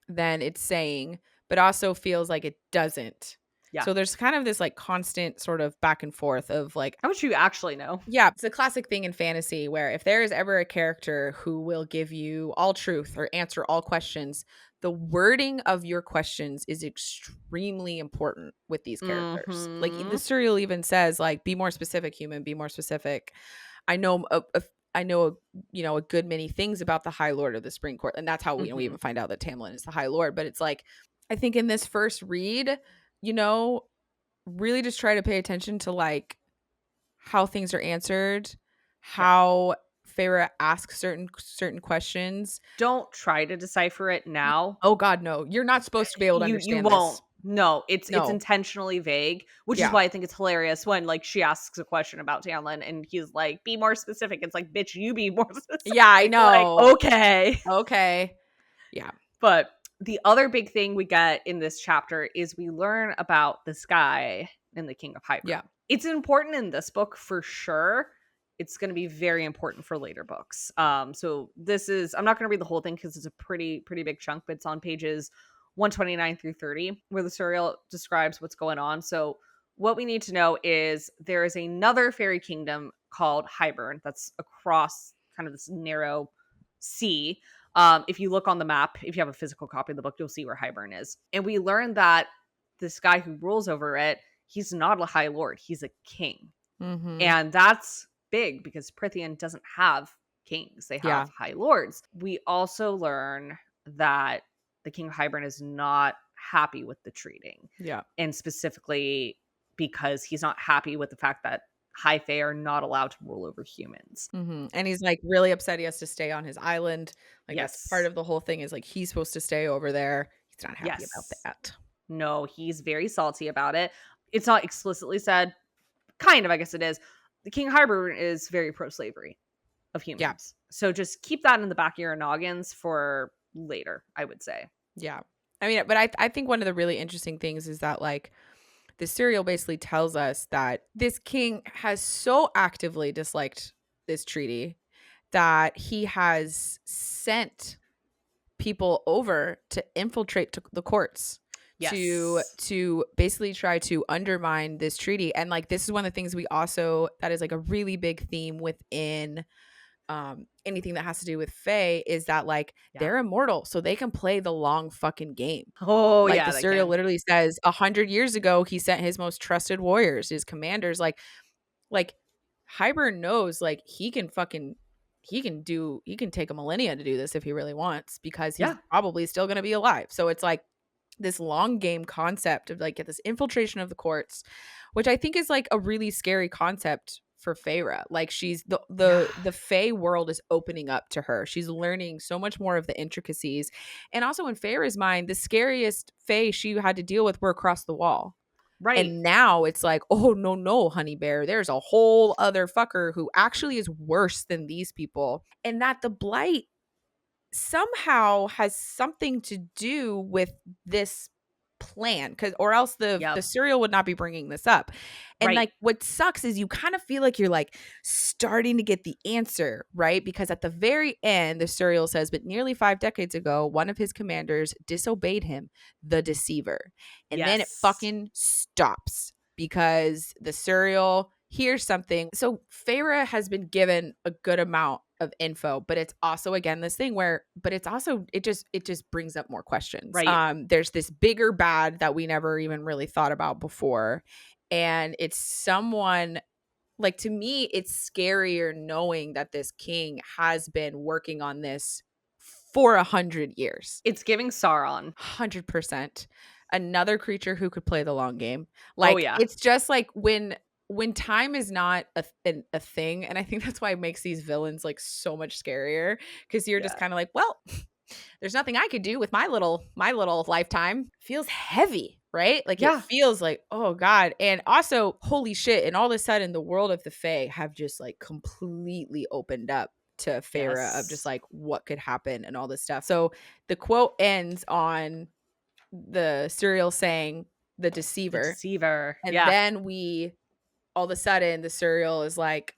than it's saying, but also feels like it doesn't. Yeah. So there's kind of this like constant sort of back and forth of like, How much you actually know? yeah, it's a classic thing in fantasy where if there is ever a character who will give you all truth or answer all questions, the wording of your questions is extremely important with these characters. Like the Mm-hmm. Suriel even says, like, be more specific, human, be more specific. I know I know a good many things about the High Lord of the Spring Court, and that's how we Mm-hmm. even find out that Tamlin is the High Lord. But it's like I think in this first read, you know, really just try to pay attention to like how things are answered, Yeah. how Feyre asks certain questions. Don't try to decipher it now. Oh God, no! You're not supposed to be able to You understand won't. this. No, it's No. intentionally vague, which is Yeah. why I think it's hilarious when like she asks a question about Tamlin and he's like, "Be more specific." It's like, "Bitch, you be more specific." Yeah, I Like, know. okay. Okay. Yeah. But the other big thing we get in this chapter is we learn about this guy in the King of Hybern. Yeah. It's important in this book for sure. It's going to be very important for later books. So this is I'm not going to read the whole thing because it's a pretty big chunk, but it's on pages 129 through 30 where the Suriel describes what's going on. So what we need to know is there is another fairy kingdom called Hybern that's across kind of this narrow sea. If you look on the map, if you have a physical copy of the book, you'll see where Hybern is. And we learned that this guy who rules over it, he's not a high lord, he's a king. Mm-hmm. And that's big because Prithian doesn't have kings, they have Yeah. high lords. We also learn that the King of Hybern is not happy with the treating. Yeah. And specifically because he's not happy with the fact that High Fae are not allowed to rule over humans. Mm-hmm. And he's like really upset he has to stay on his island. Like that's part Yes. of the whole thing is like he's supposed to stay over there. He's not happy about Yes. that. No, he's very salty about it. It's not explicitly said. Kind of, I guess it is. The King of Hybern is very pro-slavery of humans. Yeah. So just keep that in the back of your noggins for later, I would say. Yeah. I mean, but I think one of the really interesting things is that like the Suriel basically tells us that this king has so actively disliked this treaty that he has sent people over to infiltrate the courts Yes. to basically try to undermine this treaty. And like this is one of the things we also that is like a really big theme within anything that has to do with Fae is that like they're immortal, so they can play the long fucking game. Oh, Like yeah. the Suriel literally says 100 years ago he sent his most trusted warriors, his commanders. Like Hybern knows like he can take a millennia to do this if he really wants because he's probably still going to be alive. So it's like this long game concept of like this infiltration of the courts, which I think is like a really scary concept for Feyre. Like she's the Fae world is opening up to her. She's learning so much more of the intricacies. And also in Feyre's mind, the scariest Fae she had to deal with were across the wall. Right. And now it's like, oh, no, honey bear. There's a whole other fucker who actually is worse than these people. And that the blight somehow has something to do with this plan or else the Suriel would not be bringing this up. And like what sucks is you kind of feel like you're like starting to get the answer, right? Because at the very end the Suriel says, but nearly 5 decades ago one of his commanders disobeyed him, the deceiver. And then it fucking stops because the Suriel here's something. So Feyre has been given a good amount of info, but it's also, again, this thing where, but it's also, it just brings up more questions. Right. There's this bigger bad that we never even really thought about before. And it's someone, like, to me, it's scarier knowing that this king has been working on this for 100 years. It's giving Sauron. 100%. Another creature who could play the long game. Oh, Like, yeah. it's just like when time is not a thing, and I think that's why it makes these villains like so much scarier, because you're just Yeah. kind of like, well, there's nothing I could do with my little lifetime. Feels heavy, right? Like, Yeah. it feels like, oh God. And also, holy shit, and all of a sudden the world of the Fae have just like completely opened up to Feyre of just Yes. like what could happen and all this stuff. So the quote ends on the Suriel saying the The deceiver. deceiver. And Yeah. then we, all of a sudden, the Suriel is like,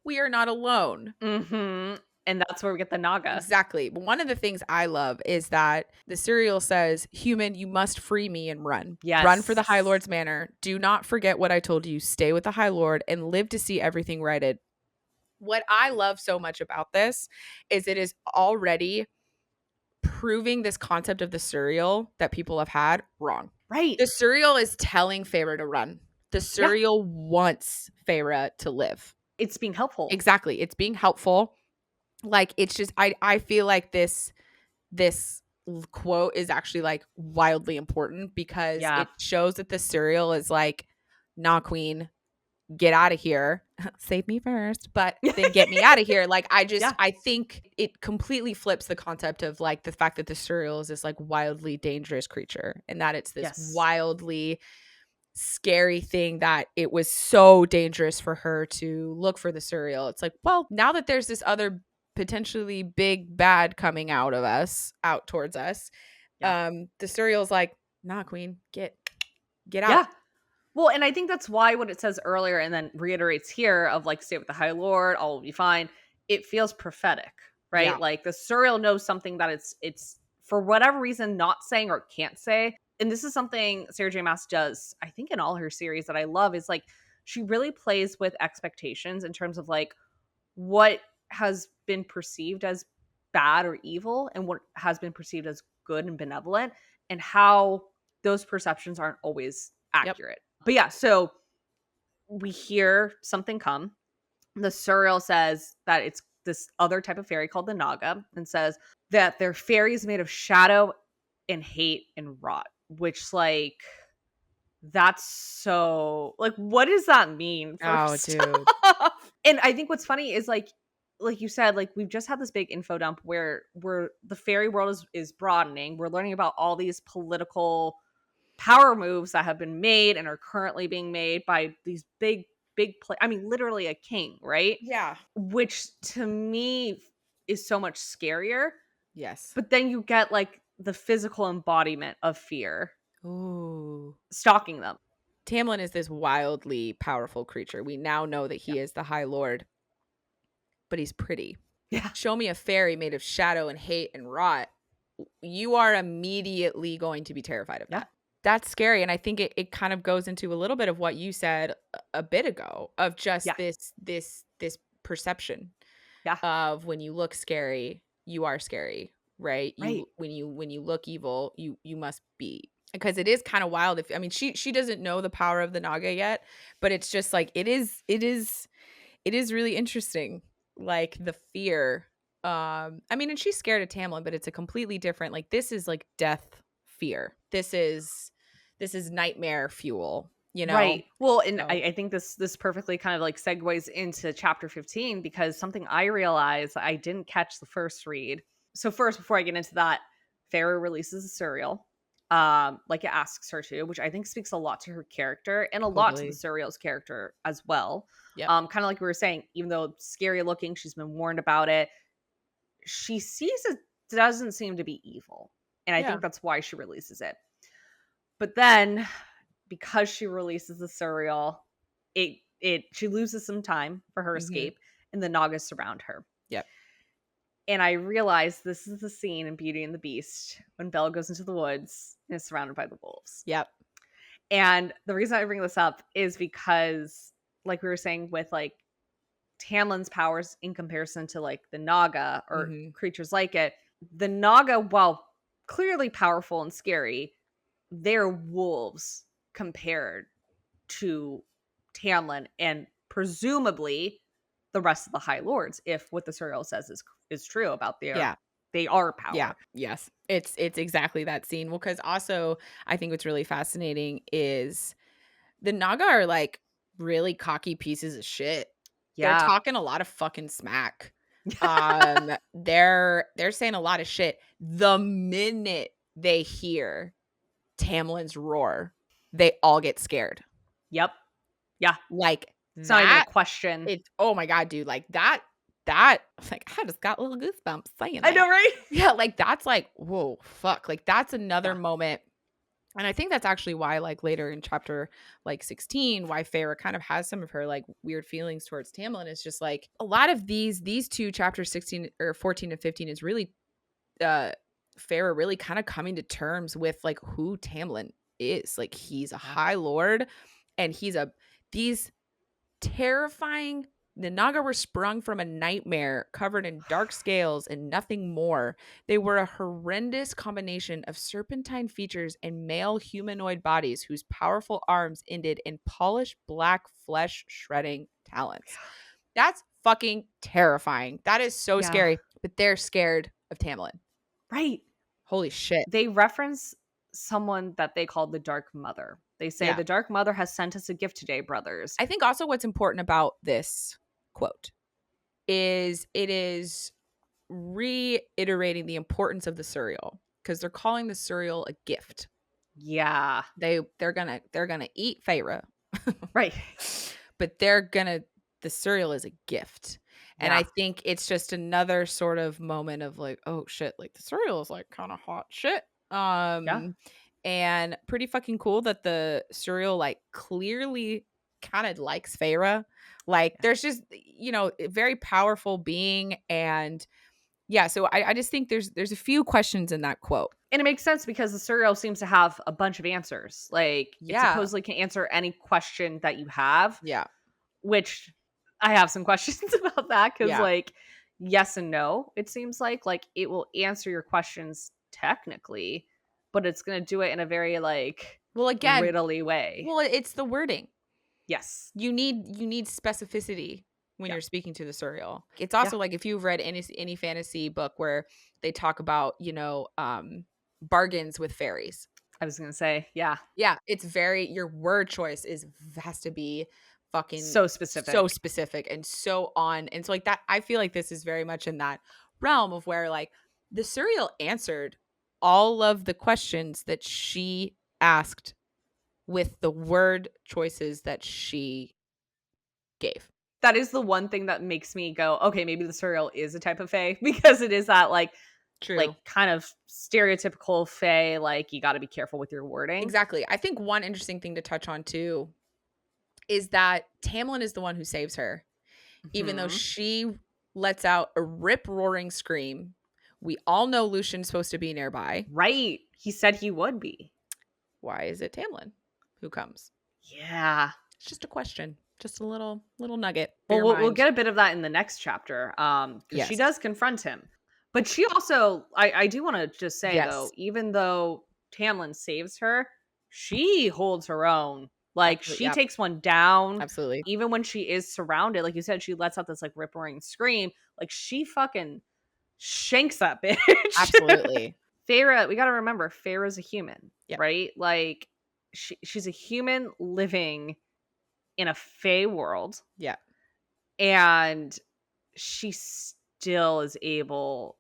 we are not alone. Mm-hmm. And that's where we get the Naga. Exactly. But one of the things I love is that the Suriel says, human, you must free me and run. Yes. Run for the High Lord's manor. Do not forget what I told you. Stay with the High Lord and live to see everything righted. What I love so much about this is it is already proving this concept of the Suriel that people have had wrong. Right. The Suriel is telling Feyre to run. The Suriel wants Feyre to live. It's being helpful. Exactly. It's being helpful. Like, it's just, I feel like this quote is actually like wildly important, because it shows that the Suriel is like, nah, queen, get out of here. Save me first, but then get me out of here. Like, I think it completely flips the concept of like the fact that the Suriel is this like wildly dangerous creature, and that it's this wildly scary thing, that it was so dangerous for her to look for the Suriel. It's like, well, now that there's this other potentially big bad coming out towards us, the Suriel's like, nah, queen, get out. Yeah. Well, and I think that's why what it says earlier and then reiterates here of like, stay with the High Lord, all will be fine. It feels prophetic, right? Yeah. Like the Suriel knows something that it's for whatever reason not saying or can't say. And this is something Sarah J. Maas does, I think, in all her series that I love, is like she really plays with expectations in terms of like what has been perceived as bad or evil and what has been perceived as good and benevolent, and how those perceptions aren't always accurate. But yeah, so we hear something come. The Suriel says that it's this other type of fairy called the Naga, and says that they're fairies made of shadow and hate and rot, which, like, that's so, like, what does that mean? Dude. And I think what's funny is like you said, like, we've just had this big info dump where the fairy world is broadening. We're learning about all these political power moves that have been made and are currently being made by these big I mean, literally a king, right? Yeah. Which to me is so much scarier. Yes. But then you get like the physical embodiment of fear. Ooh. Stalking them. Tamlin is this wildly powerful creature. We now know that he is the High Lord, but he's pretty. Yeah. Show me a fairy made of shadow and hate and rot. You are immediately going to be terrified of that. That's scary. And I think it kind of goes into a little bit of what you said a bit ago, of just this perception of when you look scary, you are scary, right? When you look evil, you must be, because it is kind of wild. I mean, she doesn't know the power of the Naga yet, but it's just like, it is really interesting. Like the fear. I mean, and she's scared of Tamlin, but it's a completely different, like, this is like death fear. This is nightmare fuel, you know? Right. Well, and I think this perfectly kind of like segues into chapter 15, because something I realized I didn't catch the first read. So first, before I get into that, Feyre releases a Suriel, like it asks her to, which I think speaks a lot to her character and a lot to the Suriel's character as well. Kind of like we were saying, even though it's scary looking, she's been warned about it. She sees it doesn't seem to be evil. And I think that's why she releases it. But then, because she releases the Suriel, she loses some time for her escape, and the Nagas surround her. Yep. And I realized this is the scene in Beauty and the Beast when Belle goes into the woods and is surrounded by the wolves. Yep. And the reason I bring this up is because, like we were saying, with like Tamlin's powers in comparison to like the Naga or Mhm. creatures like it, the Naga, while clearly powerful and scary, they're wolves compared to Tamlin and presumably the rest of the High Lords, if what the Suriel says is true about Yeah. they are Yeah. power. Yes. It's exactly that scene. Well, because also I think what's really fascinating is the Naga are like really cocky pieces of shit. They're Yeah. talking a lot of fucking smack. They're saying a lot of shit. The minute they hear Tamlin's roar, they all get scared. Yep. Yeah. Like It's not even a that, question. it's oh my god, dude, like that like I just got little goosebumps saying I that. know, right? Yeah, like that's like, whoa, fuck. Like that's another Yeah. moment. And I think that's actually why, like later in chapter like 16, why Feyre kind of has some of her like weird feelings towards Tamlin is just like a lot of these two chapters 16 or 14 and 15 is really uh Feyre really kind of coming to terms with like who Tamlin is. Like he's a Yeah. high lord and these terrifying. The Naga were sprung from a nightmare covered in dark scales and nothing more. They were a horrendous combination of serpentine features and male humanoid bodies whose powerful arms ended in polished black flesh shredding talons. That's fucking terrifying. That is so Yeah. scary, but they're scared of Tamlin. Right. Holy shit. They reference someone that they call the Dark Mother. They say Yeah. the Dark Mother has sent us a gift today, brothers. I think also what's important about this quote is it is reiterating the importance of the Suriel because they're calling the Suriel a gift. Yeah. They're gonna eat Feyre, Right. but the Suriel is a gift. And Yeah. I think it's just another sort of moment of like, oh shit, like the Suriel is like kind of hot shit. Yeah. And pretty fucking cool that the Suriel like clearly kind of likes Feyre. Like Yeah. there's just, a very powerful being. And yeah, so I just think there's a few questions in that quote. And it makes sense because the Suriel seems to have a bunch of answers. Like it Yeah. supposedly can answer any question that you have, Yeah. which I have some questions about that because Yeah. like yes and no, it seems like it will answer your questions technically, but it's gonna do it in a very like Well, again, riddly way. it's the wording. Yes. You need specificity when Yeah. you're speaking to the Suriel. It's Yeah. also like if you've read any fantasy book where they talk about, bargains with fairies. I was gonna say, yeah. Yeah, it's very your word choice has to be fucking So so specific. specific and so on. And so like that I feel like this is very much in that realm of where like the Suriel answered all of the questions that she asked with the word choices that she gave. That is the one thing that makes me go, okay, maybe the Suriel is a type of fae because it is that like True. kind of stereotypical fae, like you got to be careful with your wording. Exactly. I think one interesting thing to touch on too is that Tamlin is the one who saves her, even though Mhm. she lets out a rip roaring scream. We all know Lucien's supposed to be nearby. Right. He said he would be. Why is it Tamlin who comes? Yeah. It's just a question, just a little nugget for Well, your we'll mind. get a bit of that in the next chapter, because she Yes. does confront him. But she also, I do want to just say though, Yes. even though Tamlin saves her, she holds her own. Like Absolutely. she Yeah. takes one down, Absolutely. even when she is surrounded. Like you said, she lets out this like rip roaring scream. Like she fucking shanks that bitch. Absolutely. Feyre, we got to remember, Feyre's a human, Yep. right? Like she's a human living in a fae world, Yeah. and she still is able,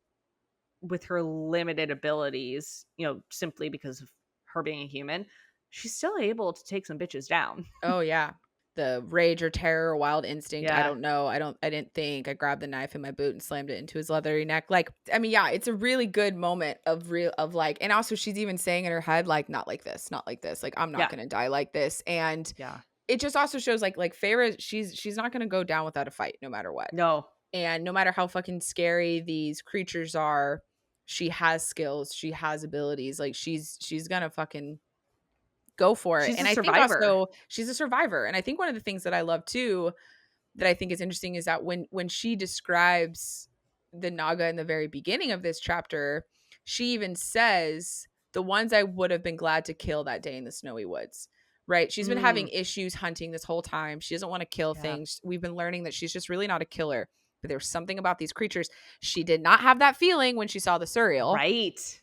with her limited abilities, simply because of her being a human, she's still able to take some bitches down. Oh yeah. The rage or terror or wild instinct. I Yeah. don't know. I didn't think. I grabbed the knife in my boot and slammed it into his leathery neck. Like, I mean, yeah, it's a really good moment of like, and also she's even saying in her head, like, not like this, not like this. Like, I'm not Yeah. gonna die like this. And Yeah. it just also shows like Feyre, she's not gonna go down without a fight, no matter what. No. And no matter how fucking scary these creatures are, she has skills, she has abilities. Like she's gonna fucking go for it. She's And a I think survivor. also she's a survivor. And I think one of the things that I love too, that I think is interesting, is that when she describes the Naga in the very beginning of this chapter, she even says, the ones I would have been glad to kill that day in the snowy woods. Right? She's been having issues hunting this whole time. She doesn't want to kill things. We've been learning that she's just really not a killer. But there's something about these creatures. She did not have that feeling when she saw the Suriel. Right.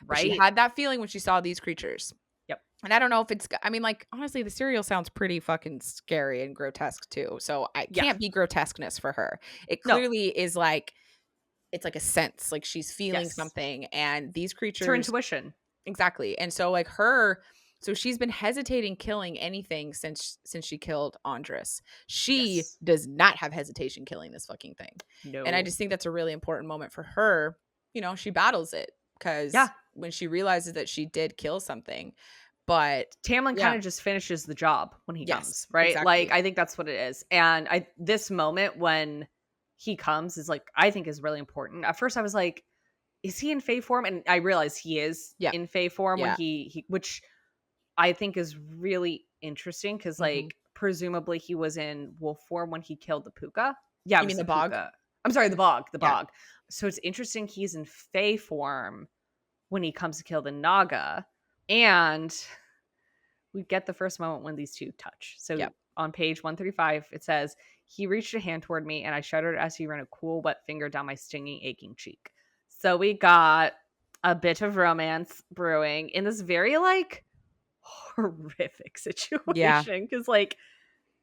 But she had that feeling when she saw these creatures. Yep. And I don't know if it's, I mean, like, honestly, the Suriel sounds pretty fucking scary and grotesque too. So it can't be grotesqueness for her. It clearly is like, it's like a sense, like she's feeling something. And these creatures. It's her intuition. Exactly. And so like so she's been hesitating killing anything since she killed Andres. She does not have hesitation killing this fucking thing. No. And I just think that's a really important moment for her. You know, she battles it because when she realizes that she did kill something, but Tamlin kind of just finishes the job when he comes, right? Exactly. Like, I think that's what it is. And this moment when he comes is like, I think is really important. At first I was like, is he in Fae form? And I realized he is in Fae form when he which I think is really interesting because like presumably he was in wolf form when he killed the puka. Yeah, you mean the bog? Puka. I'm sorry, the bog. The bog. So it's interesting he's in Fae form when he comes to kill the Naga, and we get the first moment when these two touch. So on page 135, it says, he reached a hand toward me, and I shuddered as he ran a cool, wet finger down my stinging, aching cheek. So we got a bit of romance brewing in this very like horrific situation because like,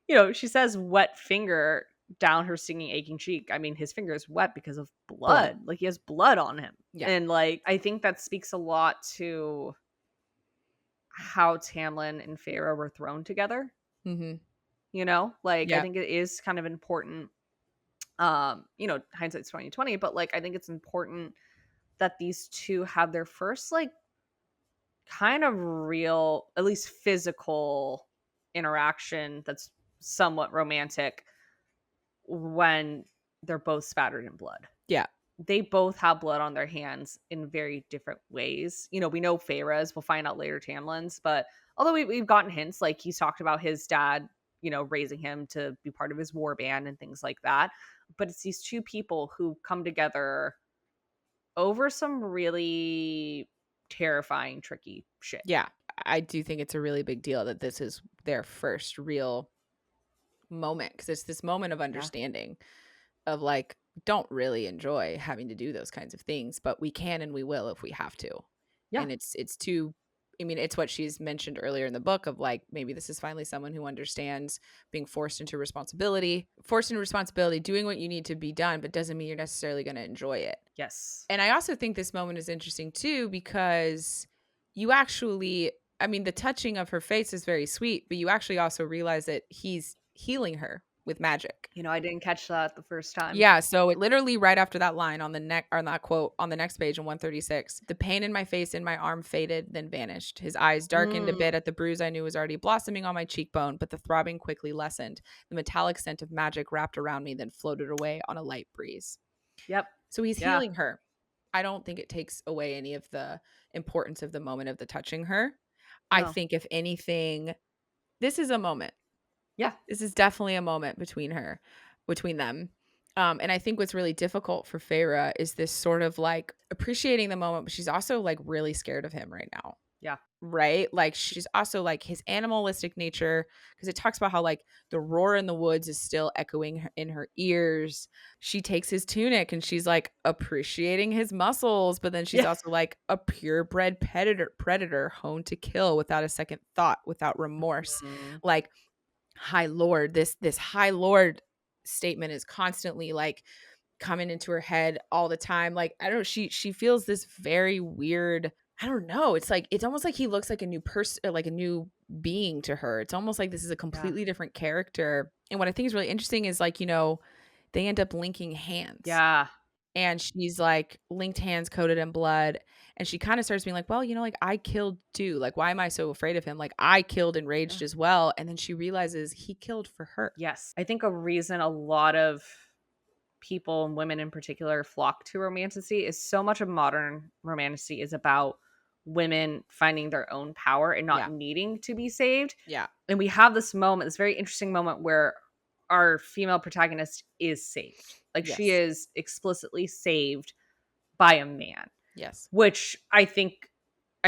you know, she says wet finger down her stinging, aching cheek. I mean, his finger is wet because of blood. Like he has blood on him. And like, I think that speaks a lot to how Tamlin and Feyre were thrown together. You know, like I think it is kind of important. You know, hindsight's 2020, but like I think it's important that these two have their first like kind of real, at least physical interaction that's somewhat romantic when they're both spattered in blood. Yeah. They both have blood on their hands in very different ways. You know, we know Feyre's, we'll find out later Tamlin's, but although we've gotten hints, like he's talked about his dad, you know, raising him to be part of his war band and things like that. But it's these two people who come together over some really terrifying, tricky shit. Yeah. I do think it's a really big deal that this is their first real moment, because it's this moment of understanding of like, don't really enjoy having to do those kinds of things, but we can and we will if we have to. And it's too, I mean, it's what she's mentioned earlier in the book of like, maybe this is finally someone who understands being forced into responsibility, doing what you need to be done, but doesn't mean you're necessarily going to enjoy it. Yes. And I also think this moment is interesting too, because you actually, I mean, the touching of her face is very sweet, but you actually also realize that he's healing her with magic. You know, I didn't catch that the first time. Yeah, so it literally right after that line on the neck, or that quote on the next page in 136, the pain in my face and my arm faded, then vanished. His eyes darkened a bit at the bruise I knew was already blossoming on my cheekbone, but the throbbing quickly lessened. The metallic scent of magic wrapped around me, then floated away on a light breeze. Yep. So he's healing her. I don't think it takes away any of the importance of the moment of the touching her. No. I think if anything, this is a moment. Yeah. This is definitely a moment between them. And I think what's really difficult for Feyre is this sort of like appreciating the moment, but she's also like really scared of him right now. Yeah. Right? Like she's also like his animalistic nature, because it talks about how like the roar in the woods is still echoing in her ears. She takes his tunic and she's like appreciating his muscles, but then she's also like a purebred predator honed to kill without a second thought, without remorse. Like High Lord, this High Lord statement is constantly like coming into her head all the time. Like, I don't know, she feels this very weird, I don't know, it's like, it's almost like he looks like a new person, like a new being to her. It's almost like this is a completely different character. And what I think is really interesting is like, you know, they end up linking hands. Yeah. And she's like linked hands coated in blood. And she kind of starts being like, well, you know, like I killed too. Like, why am I so afraid of him? Like I killed and raged as well. And then she realizes he killed for her. Yes. I think a reason a lot of people and women in particular flock to romantasy is so much of modern romantasy is about women finding their own power and not Yeah. needing to be saved. Yeah. And we have this moment, this very interesting moment where our female protagonist is saved. Like she Yes. is explicitly saved by a man, Yes. which I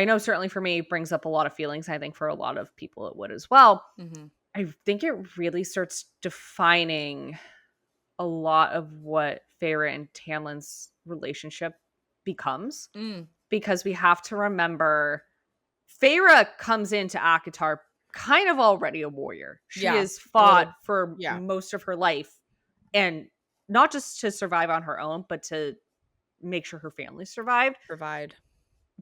know certainly for me brings up a lot of feelings. I think for a lot of people it would as well. Mm-hmm. I think it really starts defining a lot of what Feyre and Tamlin's relationship becomes, Mm. because we have to remember Feyre comes into Akatar kind of already a warrior. She Yeah. has A fought little. for Yeah. most of her life, and not just to survive on her own, but to make sure her family survived, Provide.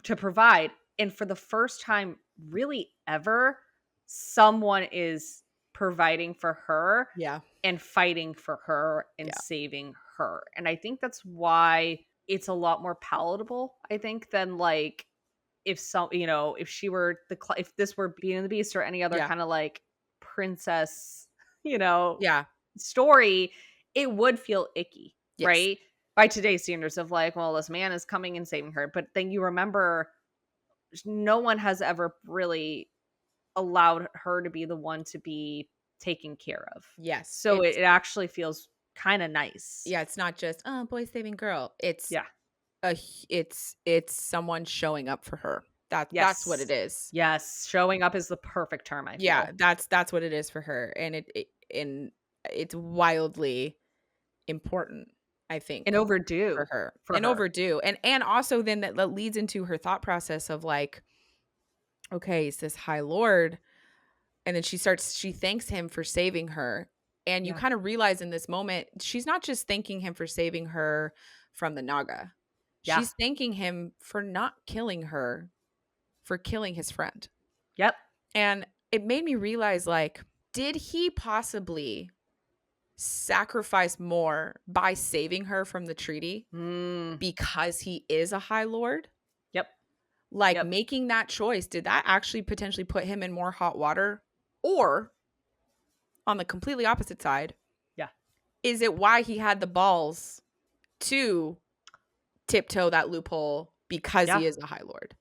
to provide. And for the first time really ever, someone is providing for her Yeah. and fighting for her and Yeah. saving her. And I think that's why it's a lot more palatable, I think, than like if some, if she were if this were Beauty and the Beast or any other Yeah. kind of like princess, you know, Yeah. story, it would feel icky, Yes. right? By today's standards of like, well, this man is coming and saving her. But then you remember no one has ever really allowed her to be the one to be taken care of. Yes. So it actually feels kind of nice. Yeah. It's not just boy saving girl. It's Yeah. it's someone showing up for her. That's what it Yes. is. Yes. Showing up is the perfect term, I Yeah, feel. that's what it is for her, and it's wildly important, I think, And overdue for her, for and her. overdue, and also then that leads into her thought process of like, okay, it's this High Lord, and then she thanks him for saving her, and you Yeah. kind of realize in this moment she's not just thanking him for saving her from the Naga, Yeah. she's thanking him for not killing her, for killing his friend. Yep. And it made me realize, like, did he possibly sacrifice more by saving her from the treaty Mm. because he is a High Lord? Yep. Like, Yep. making that choice, did that actually potentially put him in more hot water? Or on the completely opposite side, Yeah. is it why he had the balls to tiptoe that loophole because Yeah. he is a High Lord?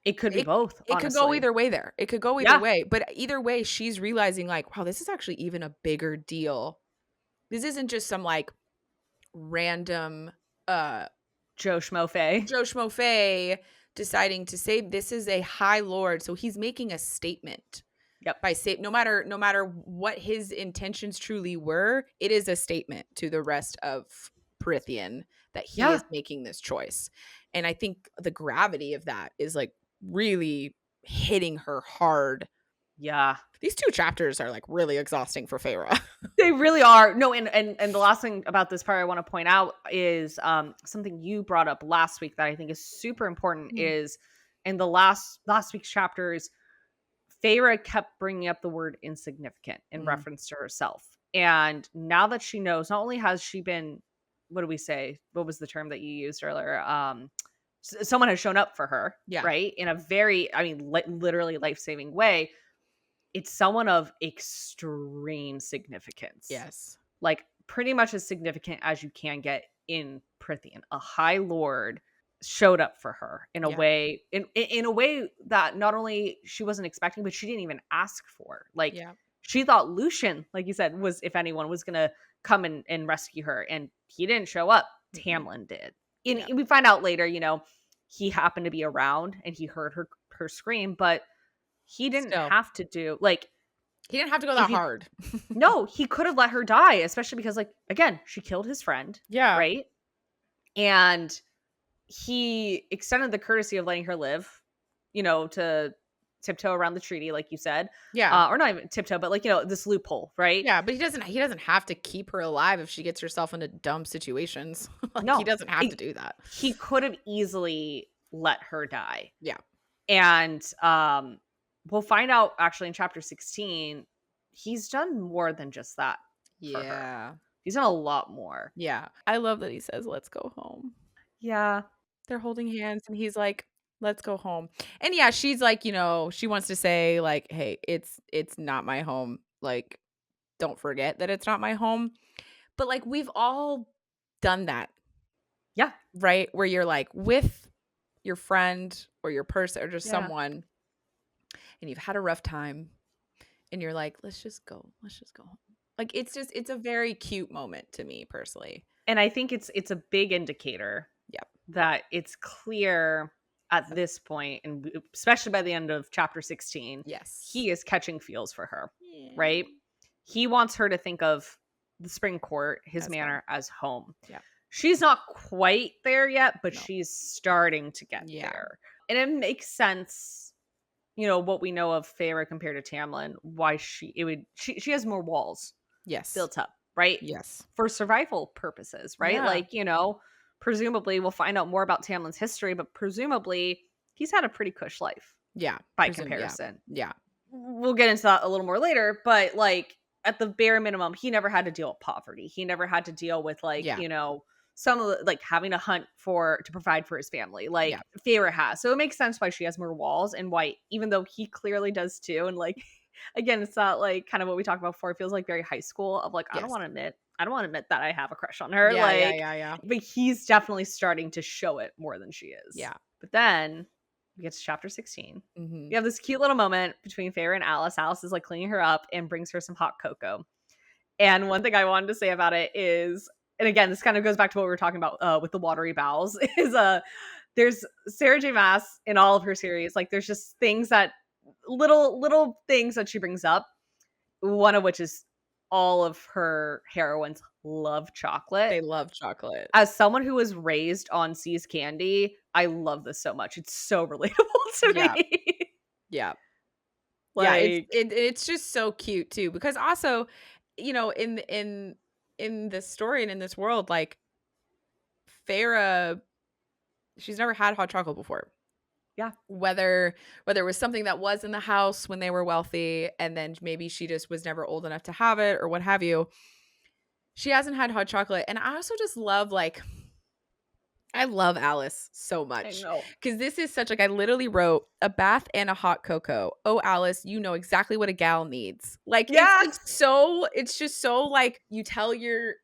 It could be It both, it could go honestly. either way there. It could go either Yeah. way, but either way, she's realizing like, wow, this is actually even a bigger deal. This isn't just some like random Joe Schmo Faye. Joe Schmo Faye deciding to save. This is a High Lord, so he's making a statement. Yep. By no matter what his intentions truly were, it is a statement to the rest of Prythian that he Yeah. is making this choice. And I think the gravity of that is like really hitting her hard. Yeah. These 2 chapters are like really exhausting for Feyre. They really are. No, and the last thing about this part I want to point out is something you brought up last week that I think is super important is in the last week's chapters, Feyre kept bringing up the word insignificant in reference to herself. And now that she knows, not only has she been, what do we say? What was the term that you used earlier? Someone has shown up for her, Yeah. right? In a very, literally life-saving way. It's someone of extreme significance. Yes. Like pretty much as significant as you can get in Prythian. A High Lord showed up for her in a way, in a way that not only she wasn't expecting, but she didn't even ask for. Like she thought Lucien, like you said, was, if anyone, was gonna come and rescue her, and he didn't show up. Tamlin did. And we find out later, he happened to be around and he heard her scream, but he didn't have to do, like, he didn't have to go that hard. No, he could have let her die, especially because, like, again, she killed his friend. Yeah. Right? And he extended the courtesy of letting her live, to tiptoe around the treaty, like you said. Yeah. Or not even tiptoe, but like, this loophole, right? Yeah, but he doesn't have to keep her alive if she gets herself into dumb situations. Like, No, he doesn't have to do that. He could have easily let her die. Yeah. And we'll find out actually in chapter 16, he's done more than just that. Yeah. He's done a lot more. Yeah. I love that he says, let's go home. Yeah. They're holding hands and he's like, let's go home. And yeah, she's like, she wants to say like, hey, it's not my home. Like, don't forget that it's not my home. But like, we've all done that. Yeah. Right? Where you're like with your friend or your person or just Yeah. someone, and you've had a rough time, and you're like, let's just go home. Like, it's a very cute moment to me personally. And I think it's a big indicator Yep. that it's clear at this point, and especially by the end of chapter 16, Yes. he is catching feels for her, Yeah. right? He wants her to think of the spring court, his As manor, as home. Yeah. She's not quite there yet, but No. she's starting to get Yeah. there. And it makes sense, you know, what we know of Feyre compared to Tamlin, why she has more walls Yes. built up, right? Yes. For survival purposes, right? Yeah. Like, you know, presumably we'll find out more about Tamlin's history, but presumably he's had a pretty cush life Yeah. by comparison. Yeah. We'll get into that a little more later, but like at the bare minimum, he never had to deal with poverty. He never had to deal with like, Yeah. you know, some of the, like having to hunt to provide for his family, like Yeah. Feyre has. So it makes sense why she has more walls, and why, even though he clearly does too, and like again, it's not like kind of what we talked about before. It feels like very high school of like, I don't Yes. want to admit that I have a crush on her. Yeah. Like, Yeah. but he's definitely starting to show it more than she is. Yeah. But then we get to chapter 16. Mm-hmm. You have this cute little moment between Feyre and Alice. Alice is like cleaning her up and brings her some hot cocoa. And one thing I wanted to say about it is, and again, this kind of goes back to what we were talking about with the watery bowels, is there's Sarah J. Maas in all of her series. Like, there's just things that little things that she brings up. One of which is all of her heroines love chocolate. They love chocolate. As someone who was raised on See's candy, I love this so much. It's so relatable to Yeah. me. Yeah. Like, It's just so cute too, because also, you know, in this story and in this world, like Feyre, she's never had hot chocolate before. Yeah. Whether it was something that was in the house when they were wealthy, and then maybe she just was never old enough to have it, or what have you. She hasn't had hot chocolate. And I also just love, like, I love Alice so much. I know. Because this is such, like, I literally wrote a bath and a hot cocoa. Oh, Alice, you know exactly what a gal needs. Like, Yeah. it's just so, like, you tell your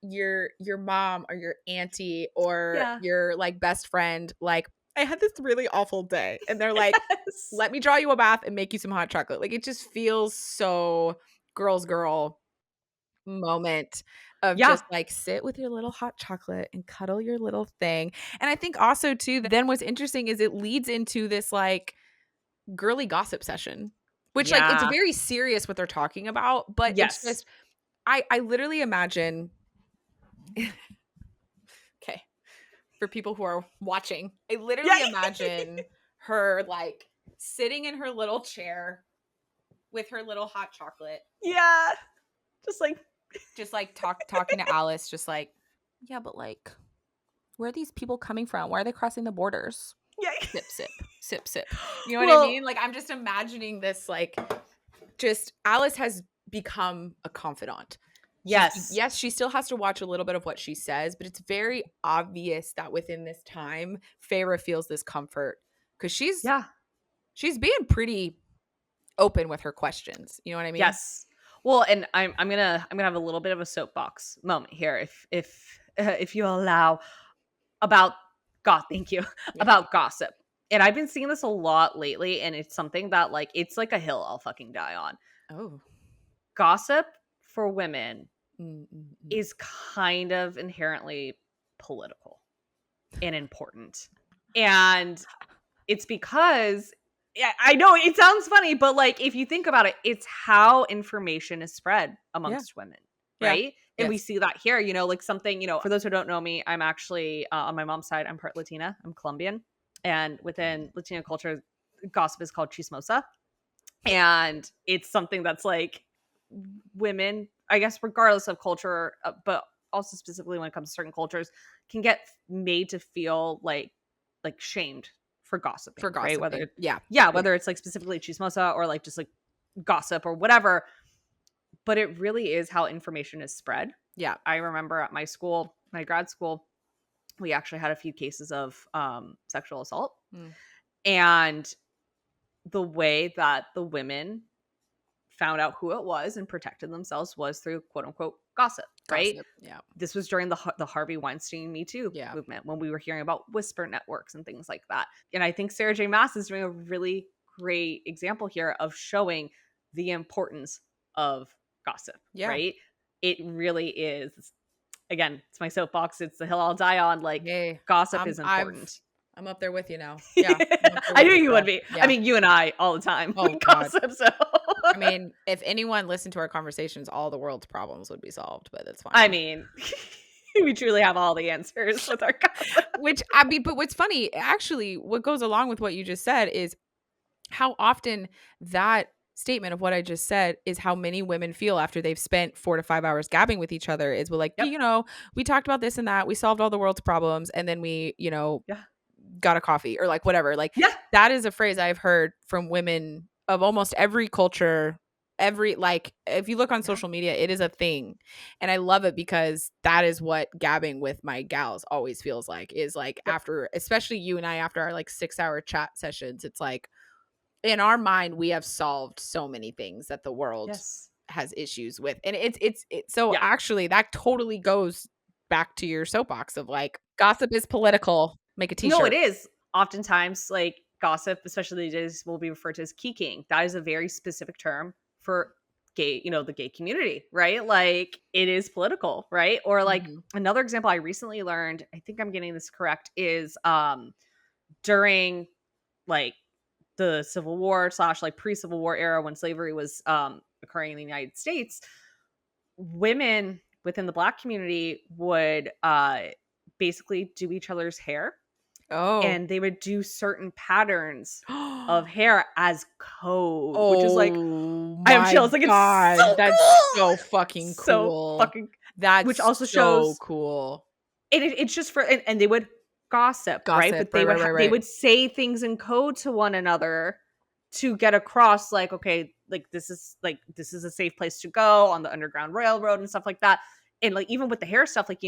mom or your auntie or your, like, best friend, like, I had this really awful day. And they're like, Yes. let me draw you a bath and make you some hot chocolate. Like, it just feels so girl moment of just like sit with your little hot chocolate and cuddle your little thing. And I think also too, then what's interesting is it leads into this like girly gossip session, which like it's very serious what they're talking about, but it's just I literally imagine okay, for people who are watching, I literally imagine her like sitting in her little chair with her little hot chocolate. Yeah. Just like talking to Alice, just like, yeah, but like, where are these people coming from? Why are they crossing the borders? Yeah. Sip. You know what I mean? Like, I'm just imagining this, like, just Alice has become a confidant. Yes, she still has to watch a little bit of what she says, but it's very obvious that within this time, Feyre feels this comfort because she's being pretty open with her questions. You know what I mean? Yes. Well, and I'm gonna have a little bit of a soapbox moment here, if you allow, about about gossip. And I've been seeing this a lot lately, and it's something that like it's like a hill I'll fucking die on. Oh, gossip for women is kind of inherently political and important, and it's because. Yeah, I know it sounds funny, but like if you think about it, it's how information is spread amongst women, right? And we see that here, you know, like something, you know, for those who don't know me, I'm actually on my mom's side, I'm part Latina, I'm Colombian, and within Latino culture, gossip is called chismosa, and it's something that's like women, I guess, regardless of culture, but also specifically when it comes to certain cultures, can get made to feel like shamed for gossiping, right? Whether whether it's like specifically chismosa or like just like gossip or whatever, but it really is how information is spread. Yeah. I remember at my school, my grad school, we actually had a few cases of sexual assault, and the way that the women found out who it was and protected themselves was through quote unquote gossip. right? Gossip. Yeah. This was during the Harvey Weinstein Me Too Yeah. movement, when we were hearing about whisper networks and things like that. And I think Sarah J. Maas is doing a really great example here of showing the importance of gossip, Yeah. right? It really is. Again, it's my soapbox. It's the hill I'll die on. Like, Hey, gossip is I've important. I'm up there with you now. Yeah. I'm up there I with knew you, you would girl. be. I Yeah. mean, you and I all the time Oh would God. gossip. So, I mean, if anyone listened to our conversations, all the world's problems would be solved, but that's fine. I mean, we truly have all the answers with our gossip. Which, I mean, but what's funny, actually, what goes along with what you just said is how often that statement of what I just said is how many women feel after they've spent 4 to 5 hours gabbing with each other is, well, like, Yep. you know, we talked about this and that, we solved all the world's problems, and then we, you know, Yeah. got a coffee or like whatever. Like, Yeah. that is a phrase I've heard from women of almost every culture. Like, if you look on Yeah. social media, it is a thing. And I love it because that is what gabbing with my gals always feels like, is like, Yep. after, especially you and I, after our like 6-hour chat sessions, it's like, in our mind, we have solved so many things that the world Yes. has issues with. And it's so Yeah. actually that totally goes back to your soapbox of like, gossip is political. Make a No, it t-shirt. is. Oftentimes, like, gossip, especially these days, will be referred to as keeking. That is a very specific term for gay, the gay community, right? Like, it is political, right? Or like, Mhm. another example I recently learned, I think I'm getting this correct, is during like the Civil War / like pre-Civil War era, when slavery was occurring in the United States, women within the Black community would basically do each other's hair, Oh. and they would do certain patterns of hair as code, which is like, Oh I have my chills. Like, it's God. so That's so cool. fucking So cool. fucking, which That's also so shows cool. it's just for, and they would gossip, right? Gossip. But Right, they would right, right, they right. would say things in code to one another to get across, like, okay, like, this is a safe place to go on the Underground Railroad and stuff like that. And like, even with the hair stuff, like,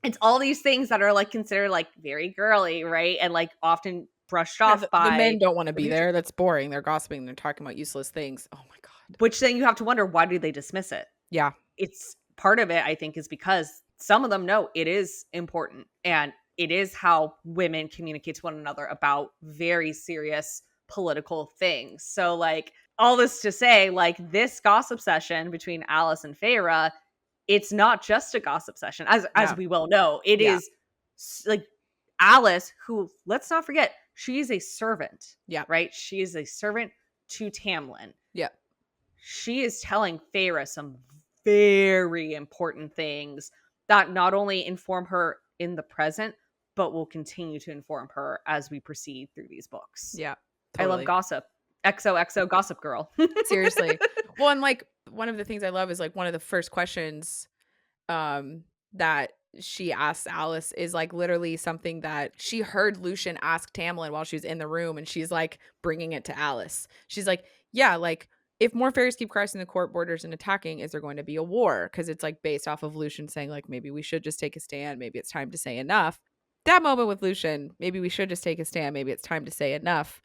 it's all these things that are like considered like very girly, right? And like often brushed Yeah, off the men by don't want to the be future. there. That's boring. They're gossiping. They're talking about useless things. Oh my God. Which then you have to wonder, why do they dismiss it? Yeah. It's part of it, I think, is because some of them know it is important, and it is how women communicate to one another about very serious political things. So, like, all this to say, like, this gossip session between Alice and Feyre, it's not just a gossip session, as Yeah. we well know. It Yeah. is like Alice, who, let's not forget, she is a servant. Yeah. Right? She is a servant to Tamlin. Yeah. She is telling Feyre some very important things that not only inform her in the present, but will continue to inform her as we proceed through these books. Yeah. I love Totally. gossip. XOXO gossip girl. Seriously. Well, and like, one of the things I love is like, one of the first questions that she asks Alice is like literally something that she heard Lucien ask Tamlin while she was in the room, and she's like bringing it to Alice. She's like, yeah, like, if more fairies keep crossing the court borders and attacking, is there going to be a war? Because it's like based off of Lucien saying like, maybe we should just take a stand. Maybe it's time to say enough. That moment with Lucien, maybe we should just take a stand. Maybe it's time to say enough.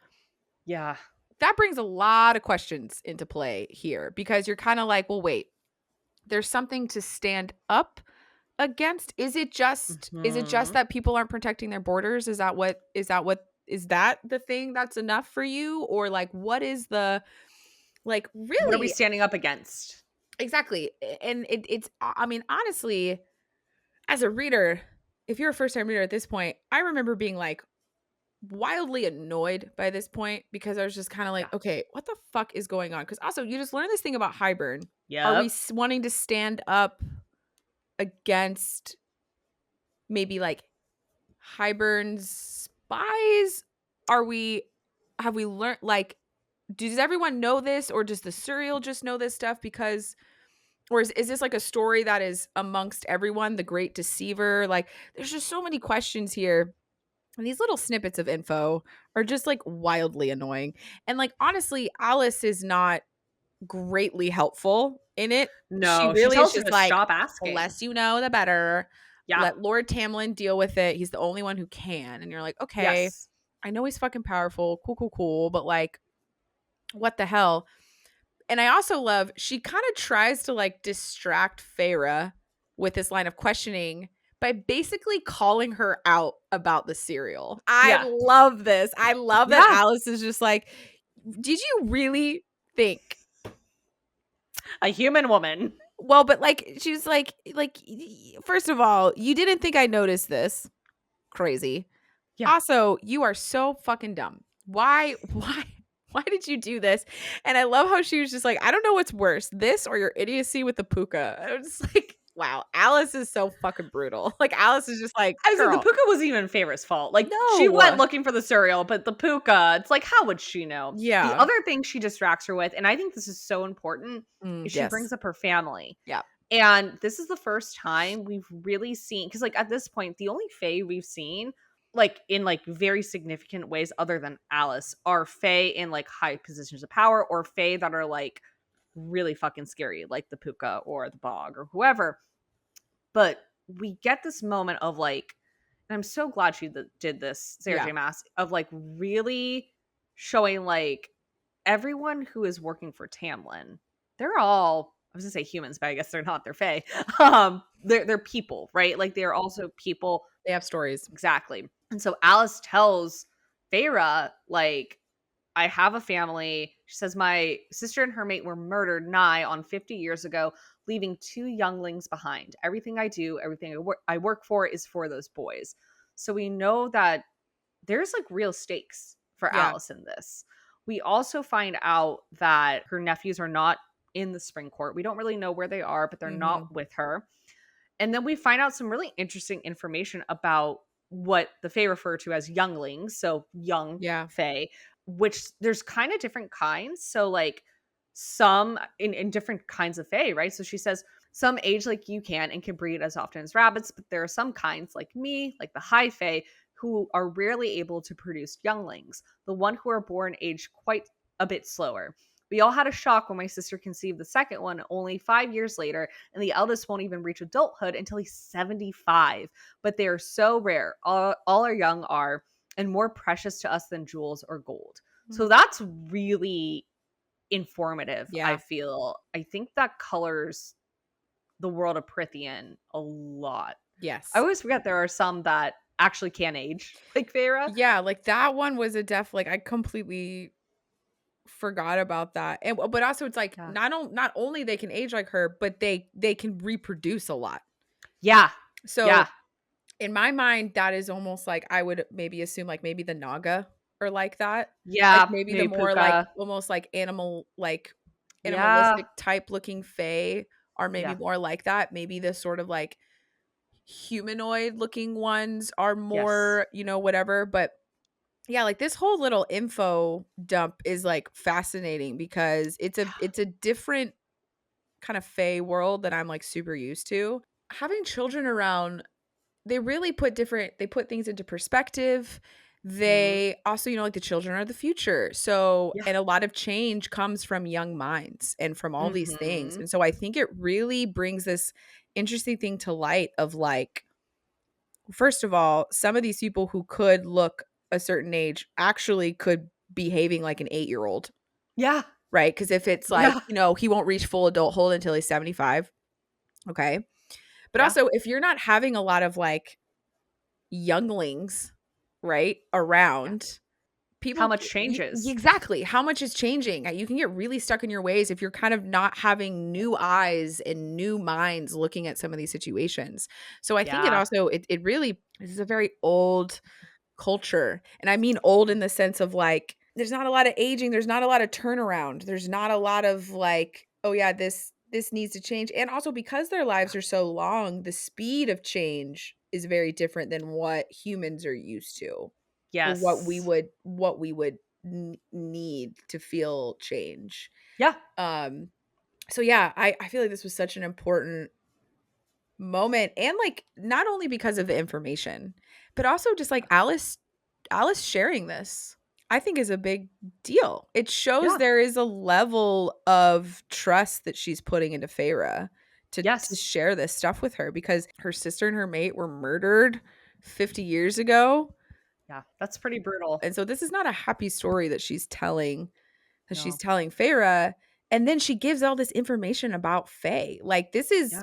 Yeah. That brings a lot of questions into play here, because you're kind of like, well, wait, there's something to stand up against. Is it just that people aren't protecting their borders? Is that the thing that's enough for you? Or like, what is the, like, really, What are we standing up against? exactly? And it's, I mean, honestly, as a reader, if you're a first time reader at this point, I remember being like wildly annoyed by this point, because I was just kind of like, okay, what the fuck is going on? Because also, you just learned this thing about Hybern. Are we wanting to stand up against maybe like Hybern's spies? Have we learned, like, does everyone know this, or does the Suriel just know this stuff? Because, or is this like a story that is amongst everyone, the great deceiver? Like, there's just so many questions here. And these little snippets of info are just like wildly annoying. And like, honestly, Alice is not greatly helpful in it. She No, she really is tells her just to like, stop the asking. less you know, the better. Yeah. Let Lord Tamlin deal with it. He's the only one who can. And you're like, okay, Yes. I know he's fucking powerful. Cool. But like, what the hell? And I also love, she kind of tries to like distract Feyre with this line of questioning by basically calling her out about the cereal. I Yeah. love this. I love that Yeah. Alice is just like, did you really think? A human woman. Well, but like, she's like, first of all, you didn't think I noticed this. Crazy. Yeah. Also, you are so fucking dumb. Why did you do this? And I love how she was just like, I don't know what's worse, this or your idiocy with the puka. I was just like, wow, Alice is so fucking brutal. Like, Alice is just like, I was like, the girl, puka wasn't even Feyre's fault. Like, she went no. looking for the cereal, but the puka, it's like, how would she know? The Yeah. other thing she distracts her with, and I think this is so important, is she Yes. brings up her family. Yeah. And this is the first time we've really seen, because like at this point, the only Fae we've seen, like in like very significant ways other than Alice, are Fae in like high positions of power, or Fae that are like really fucking scary, like the puka or the bog or whoever. But we get this moment of like, and I'm so glad she did this, Sarah Yeah. J. Maas, of like really showing like everyone who is working for Tamlin, they're all, I was gonna say humans, but I guess they're not, they're Fae. They're people, right? Like they're also people. They have stories. Exactly. And so Alice tells Feyre, like, I have a family. She says, my sister and her mate were murdered nigh on 50 years ago, leaving 2 younglings behind. Everything I do, everything I work for is for those boys. So we know that there's like real stakes for Yeah. Alice in this. We also find out that her nephews are not in the spring court. We don't really know where they are, but they're not with her. And then we find out some really interesting information about what the Fae refer to as younglings, so young Fae, which there's kind of different kinds. So like some in different kinds of Fae, right? So she says some age like you can and can breed as often as rabbits, but there are some kinds like me, like the high Fae, who are rarely able to produce younglings. The one who are born age quite a bit slower. We all had a shock when my sister conceived the second one only 5 years later, and the eldest won't even reach adulthood until he's 75. But they are so rare. All our young are, and more precious to us than jewels or gold. So that's really informative, I feel. I think that colors the world of Prythian a lot. Yes. I always forget there are some that actually can age, like Feyre. Yeah, like that one was a like I completely forgot about that. And but also it's like not only they can age like her, but they can reproduce a lot. Yeah. So in my mind, that is almost like I would maybe assume like maybe the Naga are like that. Yeah. Like maybe the more puka. like almost like animalistic type looking Fae are maybe more like that. Maybe the sort of like humanoid looking ones are more, whatever. But yeah, like this whole little info dump is like fascinating because it's a different kind of Fae world that I'm like super used to. Having children around, they really put things into perspective. They also, like the children are the future. So, and a lot of change comes from young minds and from all these things. And so I think it really brings this interesting thing to light of like, first of all, some of these people who could look a certain age actually could behaving like an 8-year-old. Yeah. Right? Because if it's like, he won't reach full adulthood until he's 75. Okay. But also, if you're not having a lot of like younglings, right, around, people, how much changes? Exactly. How much is changing? You can get really stuck in your ways if you're kind of not having new eyes and new minds looking at some of these situations. So I think it also, it really, this is a very old culture. And I mean old in the sense of like, there's not a lot of aging. There's not a lot of turnaround. There's not a lot of like, oh yeah, this needs to change. And also because their lives are so long, the speed of change is very different than what humans are used to. Yes. What we would need to feel change. Yeah. So yeah, I feel like this was such an important moment, and like not only because of the information, but also just like Alice sharing this, I think is a big deal. It shows there is a level of trust that she's putting into Feyre to share this stuff with her, because her sister and her mate were murdered 50 years ago. Yeah, that's pretty brutal. And so this is not a happy story that she's telling, she's telling Feyre, and then she gives all this information about Fae. Like this is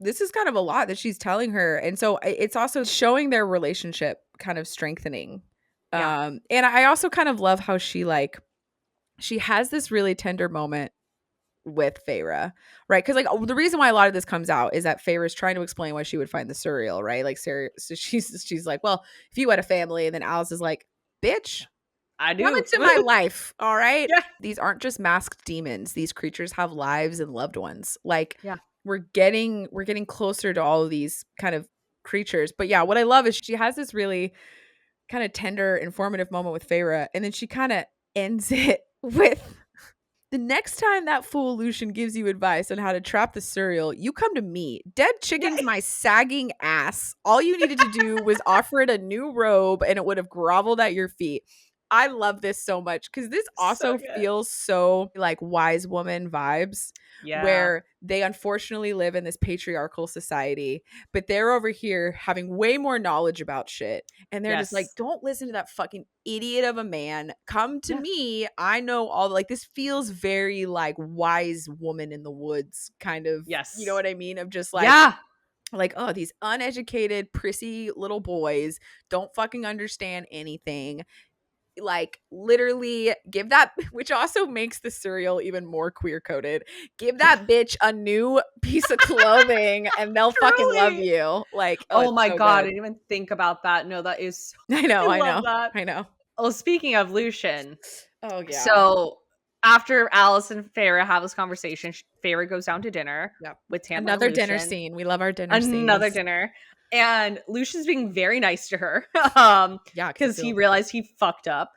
this is kind of a lot that she's telling her. And so it's also showing their relationship kind of strengthening. Yeah. And I also kind of love how she has this really tender moment with Feyre, right? Because like the reason why a lot of this comes out is that Feyre is trying to explain why she would find the Suriel, right? Like Sarah, so she's like, well, if you had a family, and then Alice is like, bitch, I come do. into my life, all right? Yeah. These aren't just masked demons. These creatures have lives and loved ones. Like Yeah. we're getting closer to all of these kind of creatures. But yeah, what I love is she has this really kind of tender, informative moment with Feyre, and then she kind of ends it with, the next time that fool Lucien gives you advice on how to trap the Suriel, you come to me. Dead chicken's my sagging ass. All you needed to do was offer it a new robe and it would have groveled at your feet. I love this so much because this So also good. feels so like wise woman vibes, Yeah. where they unfortunately live in this patriarchal society, but they're over here having way more knowledge about shit. And they're just like, Yes. don't listen to that fucking idiot of a man. Come to Yeah. me. I know all, like, this feels very like wise woman in the woods kind of, Yes. you know what I mean? Of just like, Yeah. like, oh, these uneducated, prissy little boys don't fucking understand anything. Like literally give that, which also makes the Suriel even more queer coded, give that bitch a new piece of clothing and they'll fucking love Truly. you. Like, oh, Oh it's my so God. I good. didn't even think about that. No, that is I know, I I love know, that. I know. Oh, speaking of Lucien, Oh yeah. so after Alice and Feyre have this conversation, Feyre goes down to dinner Yep. with Tamlin and Another dinner Lucien. scene. We love our dinner Another scenes. dinner. And Lucian's being very nice to her. Yeah, Because he realized he fucked up.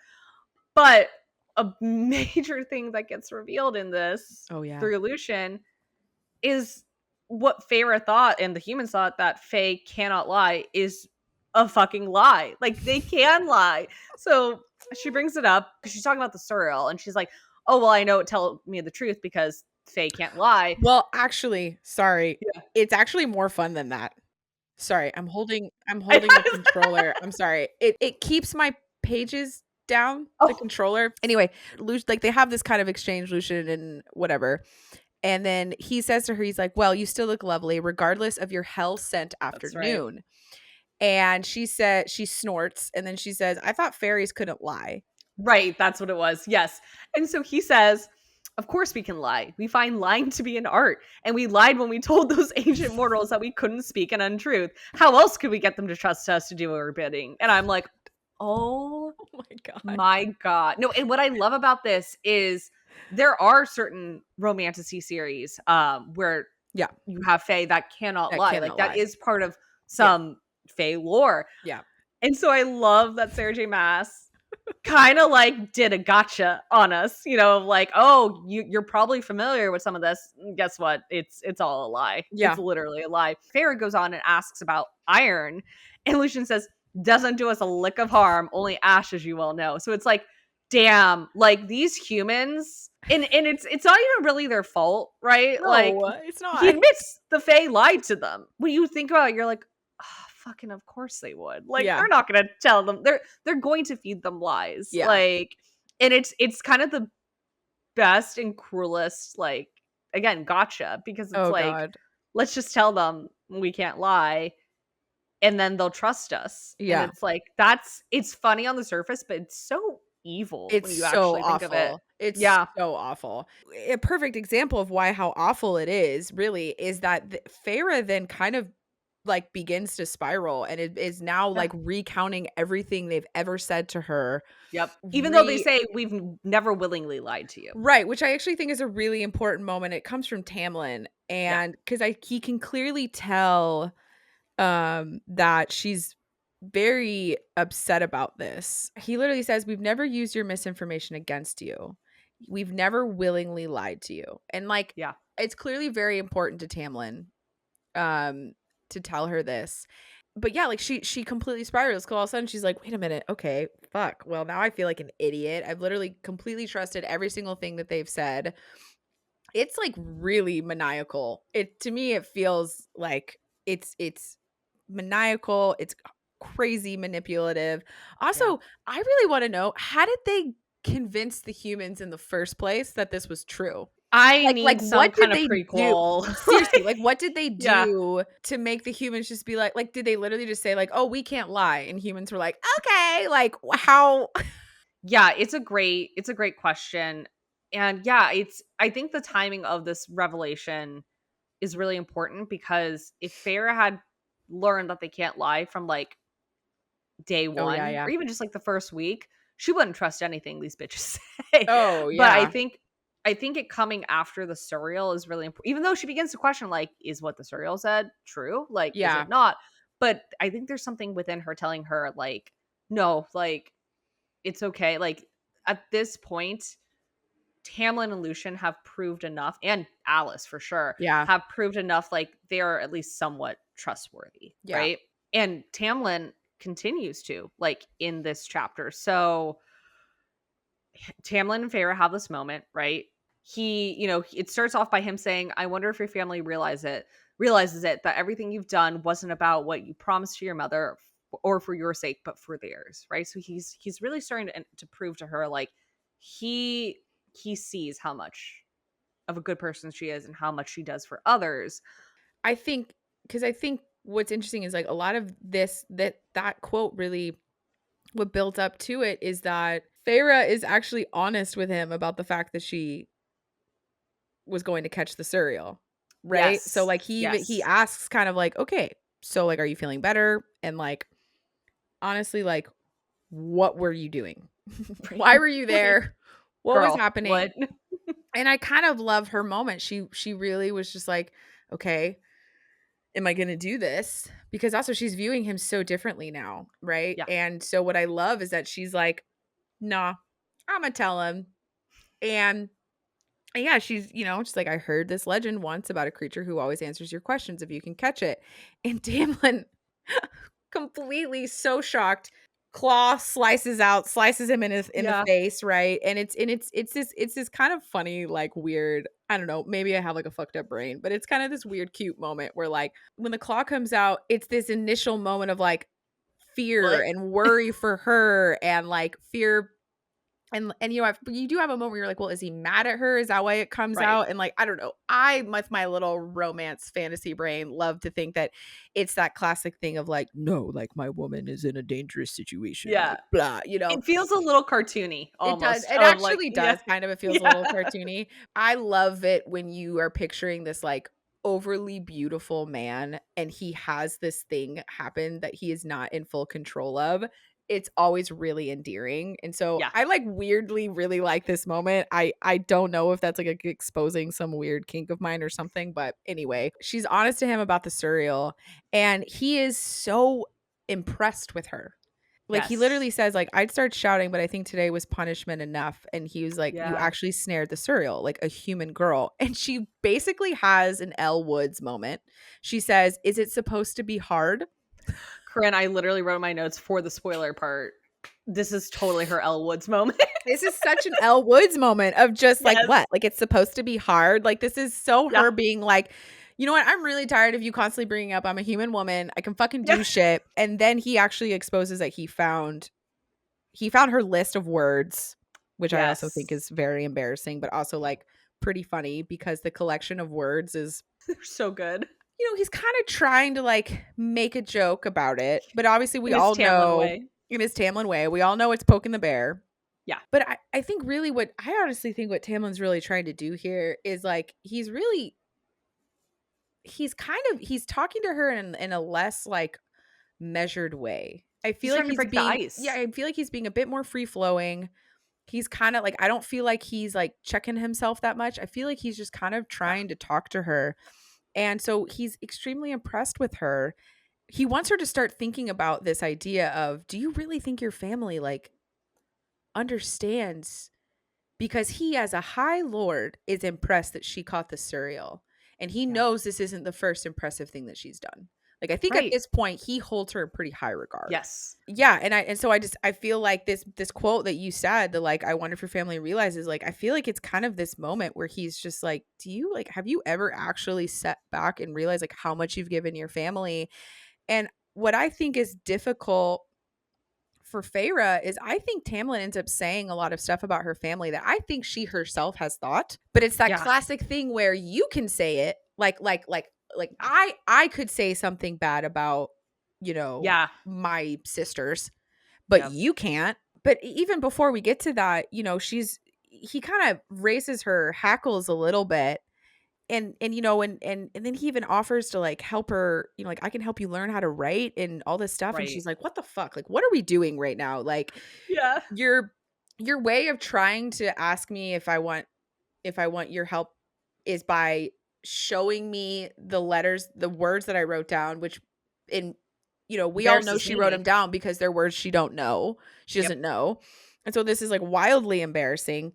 But a major thing that gets revealed in this Oh yeah. through Lucien is what Feyre thought and the humans thought, that Fae cannot lie, is a fucking lie. Like, they can lie. So she brings it up because she's talking about the Suriel, and she's like, oh, well, I know it tell me the truth because Fae can't lie. Well, actually, sorry. Yeah. It's actually more fun than that. Sorry, I'm holding the controller. I'm sorry. It keeps my pages down, the Oh, controller. Anyway, like they have this kind of exchange, Lucien and whatever. And then he says to her, he's like, well, you still look lovely, regardless of your hell sent that's right. afternoon. And she said, she snorts, and then she says, I thought fairies couldn't lie. Right, that's what it was. Yes. And so he says, of course we can lie. We find lying to be an art. And we lied when we told those ancient mortals that we couldn't speak an untruth. How else could we get them to trust us to do our bidding? And I'm like, oh Oh my God. my God. No, and what I love about this is there are certain romantasy series where Yeah. you have Fae that cannot That lie. cannot Like, that lie. is part of some Fae lore. Yeah. And so I love that Sarah J. Maas kind of like did a gotcha on us, you know, like, oh, you're probably familiar with some of this. Guess what? It's all a lie. Yeah. It's literally a lie. Feyre goes on and asks about iron, and Lucien says, doesn't do us a lick of harm, only ash, as you well know. So it's like, damn, like these humans, and it's not even really their fault, right? No, Like, it's not. he admits the Fae lied to them. When you think about it, you're like, oh, fucking of course they would. Like, Yeah. they're not gonna tell them, they're going to feed them lies. Yeah. Like, and it's kind of the best and cruelest, like, again, gotcha, because it's like, God. let's just tell them we can't lie, and then they'll trust us. Yeah. And it's like, it's funny on the surface, but it's so evil when It's you so actually think of it. awful. It's Yeah. so awful. A perfect example of why how awful it is, really, is that Feyre then kind of like begins to spiral, and it is now like recounting everything they've ever said to her. Yep. Even though they say we've never willingly lied to you. Right, which I actually think is a really important moment. It comes from Tamlin, and because he can clearly tell that she's very upset about this. He literally says, we've never used your misinformation against you. We've never willingly lied to you. And like, Yeah. it's clearly very important to Tamlin to tell her this. But yeah, like she completely spirals, because all of a sudden she's like, wait a minute, okay, fuck. Well, now I feel like an idiot. I've literally completely trusted every single thing that they've said. It's like really maniacal. To me, it feels like it's maniacal. It's crazy manipulative. Also, I really want to know, how did they convince the humans in the first place that this was true? I need some what did kind of they do? prequel. Seriously, like, what did they Yeah. do to make the humans just be like, did they literally just say like, "Oh, we can't lie," and humans were like, "Okay," like how? Yeah, it's a great question. And yeah, I think the timing of this revelation is really important because if Feyre had learned that they can't lie from like day Oh yeah, one yeah. or even just like the first week, she wouldn't trust anything these bitches say. Oh But I yeah, think I think it coming after the Suriel is really important. Even though she begins to question, like, is what the Suriel said true? Like, is yeah, it not? But I think there's something within her telling her, like, no, like, it's okay. Like, at this point, Tamlin and Lucien have proved enough, and Alice for sure, yeah, have proved enough, like, they're at least somewhat trustworthy, yeah. right? And Tamlin continues to, like, in this chapter. So Tamlin and Feyre have this moment, right? It starts off by him saying, I wonder if your family realizes it, that everything you've done wasn't about what you promised to your mother or for your sake, but for theirs, right? So he's really starting to prove to her, like, he he sees how much of a good person she is and how much she does for others. I think because I think what's interesting is like a lot of this that quote really what built up to it is that Feyre is actually honest with him about the fact that she was going to catch the Suriel, right? So Yes. like he Yes. asks kind of like, okay, so like, are you feeling better? And like honestly, like, what were you doing? Why were you Like, there? What was girl, happening? what? And I kind of love her moment. She really was just like, okay, am I going to do this? Because also she's viewing him so differently now, right? Yeah. And so what I love is that she's like, nah, I'm gonna tell him. And yeah, she's, just like, I heard this legend once about a creature who always answers your questions if you can catch it. And Tamlin, completely so shocked, claw slices him in the Yeah. face, right? And it's this kind of funny, like weird, I don't know, maybe I have like a fucked up brain, but it's kind of this weird, cute moment where like when the claw comes out, it's this initial moment of like fear What? and worry for her and like fear and you do have a moment where you're like, well, is he mad at her? Is that why it comes Right. out? And like, I don't know. I with my little romance fantasy brain love to think that it's that classic thing of like, no, like my woman is in a dangerous situation, Yeah. like blah. It feels a little cartoony It does. almost It of like, actually yeah. does kind of. It feels a little Yeah. cartoony. I love it when you are picturing this like overly beautiful man and he has this thing happen that he is not in full control of. It's always really endearing. And so Yeah. I like weirdly really like this moment. I don't know if that's like exposing some weird kink of mine or something, but anyway, she's honest to him about the surreal and he is so impressed with her. Like, he Yes. literally says, like, "I'd start shouting, but I think today was punishment enough." And he was like, "You Yeah. actually snared the Suriel, like a human girl." And she basically has an Elle Woods moment. She says, "Is it supposed to be hard?" Corinne, I literally wrote my notes for the spoiler part. This is totally her Elle Woods moment. This is such an Elle Woods moment of just like, Yes. what? Like, it's supposed to be hard? Like, this is so Yeah. her being like, "You know what? I'm really tired of you constantly bringing up I'm a human woman. I can fucking Yeah. do shit." And then he actually exposes that he found her list of words, which I also think Yes. is very embarrassing, but also like pretty funny because the collection of words is, They're so good. he's kind of trying to like make a joke about it. But obviously, we In his all Tamlin know way. in his Tamlin way, we all know it's poking the bear. Yeah. But I think really I honestly think what Tamlin's really trying to do here is like, he's talking to her in a less like measured way. I He's feel like trying to he's break the being, yeah, ice. I feel like he's being a bit more free flowing. He's kind of like, I don't feel like he's like checking himself that much. I feel like he's just kind of Yeah. trying to talk to her. And so he's extremely impressed with her. He wants her to start thinking about this idea of, do you really think your family like understands? Because he, as a high lord, is impressed that she caught the Suriel. And he Yeah. knows this isn't the first impressive thing that she's done. Like, I think at Right. this point he holds her in pretty high regard. Yes. Yeah, and so I feel like this quote that you said, the like, I wonder if your family realizes, like, I feel like it's kind of this moment where he's just like, do you like, have you ever actually sat back and realized like how much you've given your family? And what I think is difficult for Feyre is I think Tamlin ends up saying a lot of stuff about her family that I think she herself has thought, but it's that Yeah. classic thing where you can say it like I could say something bad about, you know, Yeah. my sisters, but Yep. you can't. But even before we get to that, you know, he kind of raises her hackles a little bit. And you know, and then he even offers to like help her, you know, like I can help you learn how to write and all this stuff. And Right. she's like, what the fuck? Like, what are we doing right now? Like Yeah. your your way of trying to ask me if I want your help is by showing me the letters, the words that I wrote down, which in you know, we all know Embarrasses she wrote them me. down because they're words she don't know. She Yep. doesn't know. And so this is like wildly embarrassing.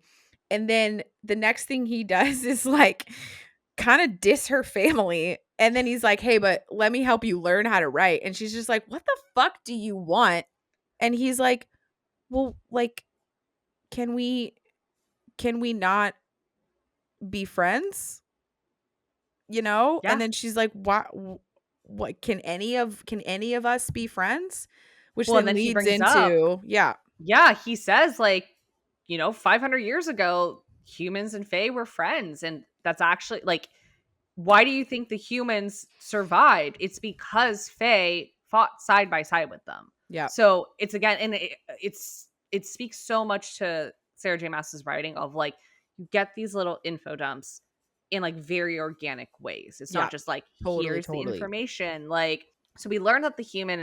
And then the next thing he does is like kind of diss her family. And then he's like, "Hey, but let me help you learn how to write." And she's just like, "What the fuck do you want?" And he's like, "Well, like can we not be friends?" You know? And Yeah. then she's like, What can any of us be friends?" Which Well, and then then he leads brings up, into yeah. yeah, he says, like, 500 years ago, humans and Fae were friends. And that's actually, like, why do you think the humans survived? It's because Fae fought side by side with them. Yeah. So it's again, and it speaks so much to Sarah J. Maas's writing of like, you get these little info dumps in like very organic ways. It's Yeah. not just like, Totally, here's the totally. information. Like, so we learned that the humans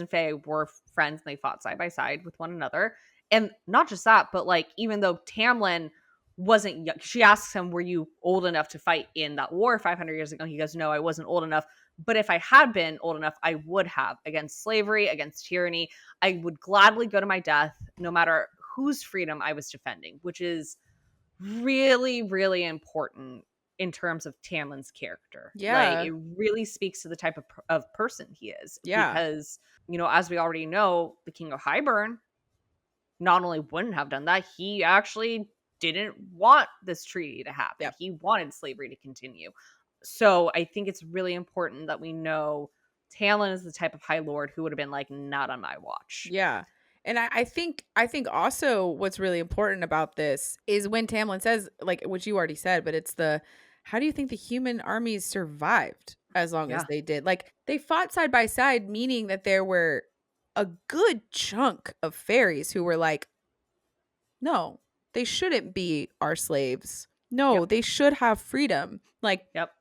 and Fae were friends and they fought side by side with one another. And not just that, but like, even though Tamlin wasn't young, she asks him, were you old enough to fight in that war 500 years ago? He goes, no, I wasn't old enough. But if I had been old enough, I would have, against slavery, against tyranny. I would gladly go to my death, no matter whose freedom I was defending, which is really, really important in terms of Tamlin's character. Like, Yeah. it really speaks to the type of person he is. Yeah. Because, as we already know, the King of Hybern not only wouldn't have done that, he actually didn't want this treaty to happen. Yep. He wanted slavery to continue. So I think it's really important that we know Talon is the type of High Lord who would have been like, not on my watch. Yeah. And I think also what's really important about this is when Tamlin says, like what you already said, but it's the how do you think the human armies survived as long as Yeah. they did? Like they fought side by side, meaning that there were a good chunk of fairies who were like, no, they shouldn't be our slaves. No, Yep. they should have freedom. Like Yep.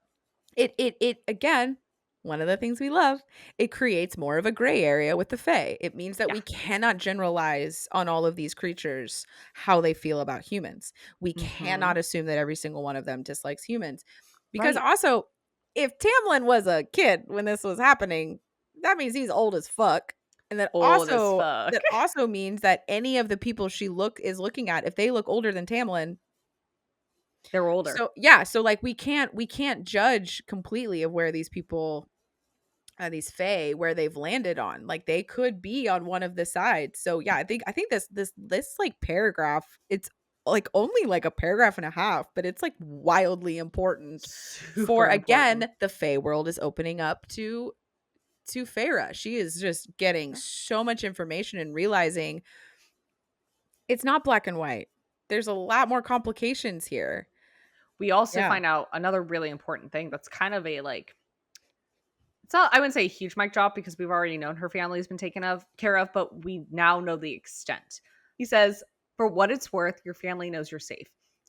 it again, one of the things we love, it creates more of a gray area with the Fae. It means that Yeah. we cannot generalize on all of these creatures how they feel about humans. We Mm-hmm. cannot assume that every single one of them dislikes humans. Because Right. also, if Tamlin was a kid when this was happening, that means he's old as fuck. And Old as fuck. that also means that any of the people she is looking at, if they look older than Tamlin, They're older. so yeah, so like we can't judge completely of where these people these fae where they've landed on. Like they could be on one of the sides. So yeah, I think this like paragraph, it's like only like a paragraph and a half, but it's like wildly important for Super again, important. the fae world is opening up to Feyre. She is just getting so much information and realizing it's not black and white. There's a lot more complications here. We also Yeah. find out another really important thing that's kind of a like, it's not, I wouldn't say a huge mic drop because we've already known her family's been taken care of, but we now know the extent. He says, for what it's worth, your family knows you're safe.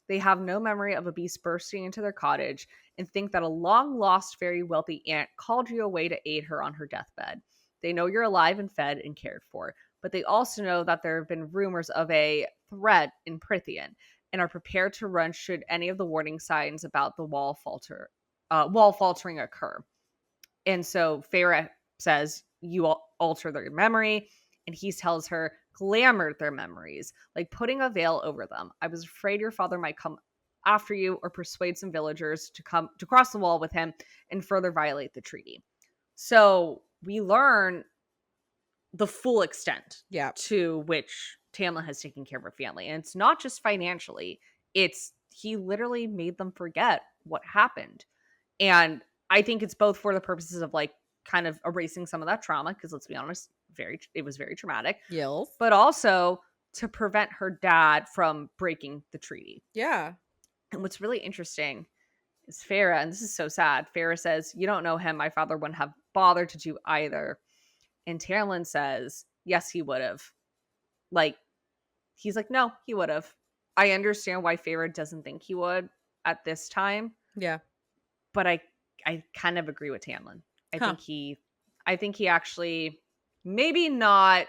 They have no memory of a beast bursting into their cottage and think that a long lost, very wealthy aunt called you away to aid her on her deathbed. They know you're alive and fed and cared for, but they also know that there have been rumors of a threat in Prithian and are prepared to run should any of the warning signs about the wall faltering occur. And so Feyre says, you alter their memory. And he tells her, glamour their memories, like putting a veil over them. I was afraid your father might come after you or persuade some villagers to cross the wall with him and further violate the treaty. So we learn the full extent Yeah. to which Tamlin has taken care of her family. And it's not just financially, it's he literally made them forget what happened. And I think it's both for the purposes of like kind of erasing some of that trauma, because let's be honest, it was very traumatic, Yells. but also to prevent her dad from breaking the treaty. Yeah. And what's really interesting is Feyre, and this is so sad. Feyre says, "You don't know him. My father wouldn't have bothered to do either." And Tamlin says, "Yes, he would have." Like, he's like, "No, he would have." I understand why Feyre doesn't think he would at this time, Yeah. but I kind of agree with Tamlin. I Huh. think he actually, maybe not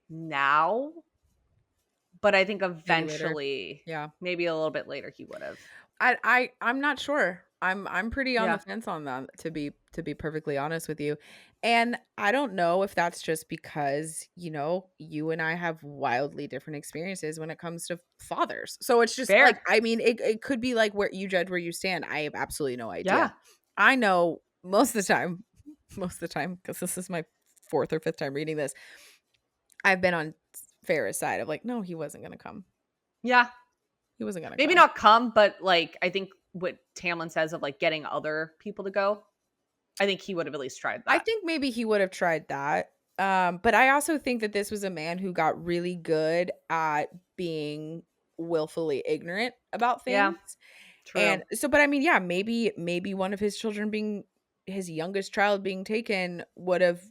now, but I think Maybe later. eventually, Yeah. maybe a little bit later, he would have. I'm not sure. I'm pretty on the Yeah. fence on that, to be perfectly honest with you. And I don't know if that's just because, you and I have wildly different experiences when it comes to fathers. So it's just like, Fair. I mean, it could be like where you judge where you stand. I have absolutely no idea. Yeah. I know most of the time, because this is my fourth or fifth time reading this, I've been on Farrah's side of like, no, he wasn't gonna come. Yeah. He wasn't gonna Maybe come. not come, but like, I think what Tamlin says of like getting other people to go, I think he would have at least tried I that. think maybe he would have tried that. But I also think that this was a man who got really good at being willfully ignorant about Yeah. things. True. And so, but I mean, yeah, maybe one of his children being his youngest child being taken would have,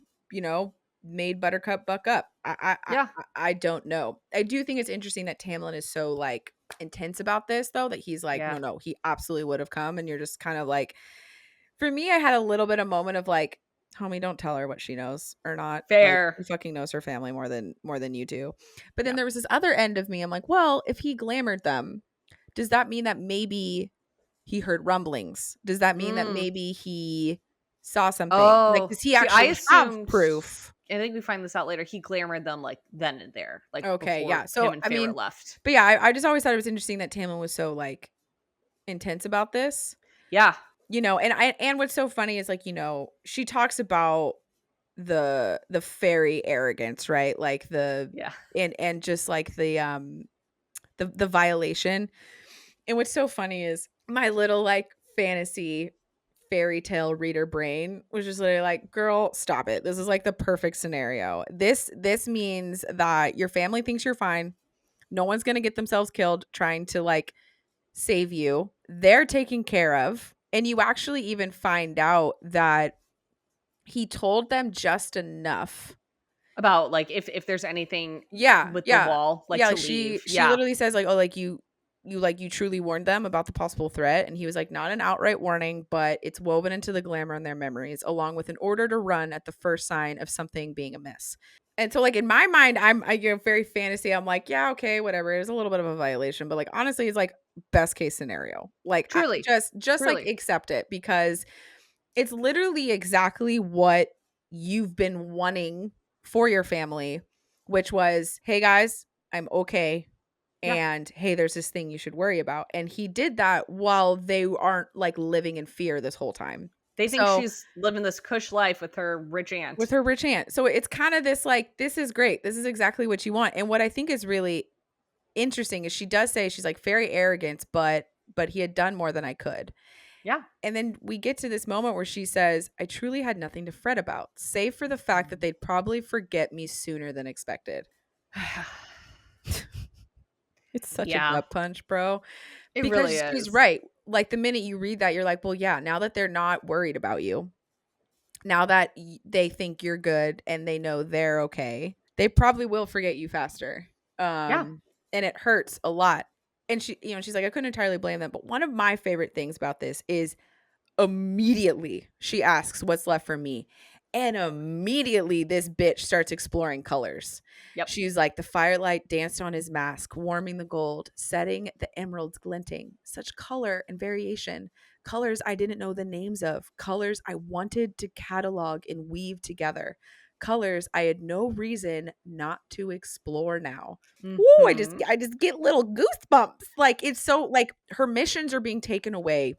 made Buttercup buck up. Yeah. I don't know. I do think it's interesting that Tamlin is so like intense about this though, that he's like, Yeah. no, he absolutely would have come. And you're just kind of like, for me, I had a little bit of moment of like, homie, don't tell her what she knows or not. Like, Fair. she fucking knows her family more than you do. But then Yeah. there was this other end of me. I'm like, well, if he glamored them, does that mean that maybe he heard rumblings? Does that mean that Mm. maybe he saw something? Like, Oh, does he see, I actually have assumed. proof? I think we find this out later. He glamored them like then and there, like Okay, yeah. before So him and I Feyre mean, left. but yeah, I just always thought it was interesting that Tamlin was so like intense about this. Yeah. And what's so funny is like, she talks about the fairy arrogance, right? Like Yeah. and just like the violation. And what's so funny is my little like fantasy fairy tale reader brain was just literally like, girl, stop it. This is like the perfect scenario. This means that your family thinks you're fine. No one's gonna get themselves killed trying to like save you. They're taken care of. And you actually even find out that he told them just enough. About like if there's anything Yeah, with the yeah. wall, like Yeah, to like leave. she Yeah. literally says like, "Oh, like you truly warned them about the possible threat." And he was like, "Not an outright warning, but it's woven into the glamour in their memories, along with an order to run at the first sign of something being amiss." And so like in my mind, very fantasy. I'm like, "Yeah, okay, whatever. It's a little bit of a violation, but like honestly, it's like best case scenario. Like Truly. just like Truly. accept it because it's literally exactly what you've been wanting for your family, which was, "Hey guys, I'm okay. Yeah. And hey, there's this thing you should worry about." And he did that while they aren't like living in fear this whole time. They think So she's living this cush life with her rich with aunt. her rich aunt. So it's kind of this like, this is great. This is exactly what you want. And what I think is really interesting is she does say she's like very arrogant, but he had done more than I could. Yeah. And then we get to this moment where she says, "I truly had nothing to fret about, save for the fact that they'd probably forget me sooner than expected." It's such a Yeah. gut punch, bro. It really Because she's is. right. Like the minute you read that, you're like, well, yeah, now that they're not worried about you, now that they think you're good and they know they're okay, they probably will forget you faster. Yeah. And it hurts a lot. And she's like, I couldn't entirely blame them. But one of my favorite things about this is immediately she asks what's left for me. And immediately this bitch starts exploring colors. Yep. She's like, the firelight danced on his mask, warming the gold, setting the emeralds glinting. Such color and variation. Colors I didn't know the names of. Colors I wanted to catalog and weave together. Colors I had no reason not to explore now. Ooh, I just get little goosebumps. Like it's so like her missions are being taken away.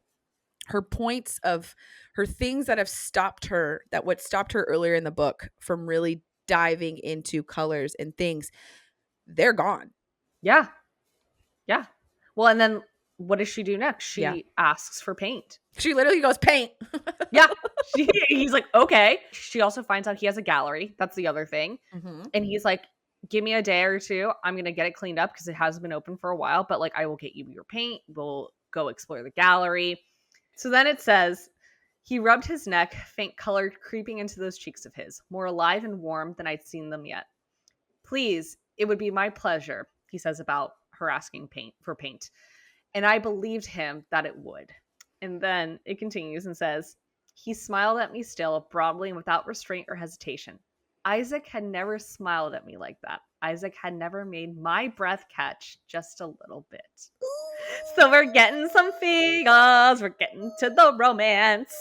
Her points of her things that have stopped her, that what stopped her earlier in the book from really diving into colors and things, they're gone. Yeah. Yeah. Well, and then what does she do next? She asks for paint. She literally goes, paint. Yeah. He's like, okay. She also finds out he has a gallery. That's the other thing. Mm-hmm. And he's like, give me a day or two. I'm going to get it cleaned up because it has been open for a while. But like, I will get you your paint. We'll go explore the gallery. So then it says, he rubbed his neck, faint color creeping into those cheeks of his, more alive and warm than I'd seen them yet. Please, it would be my pleasure, he says about her asking for paint. And I believed him that it would. And then it continues and says, he smiled at me still, broadly and without restraint or hesitation. Isaac had never smiled at me like that. Isaac had never made my breath catch just a little bit. So we're getting some figures. We're getting to the romance.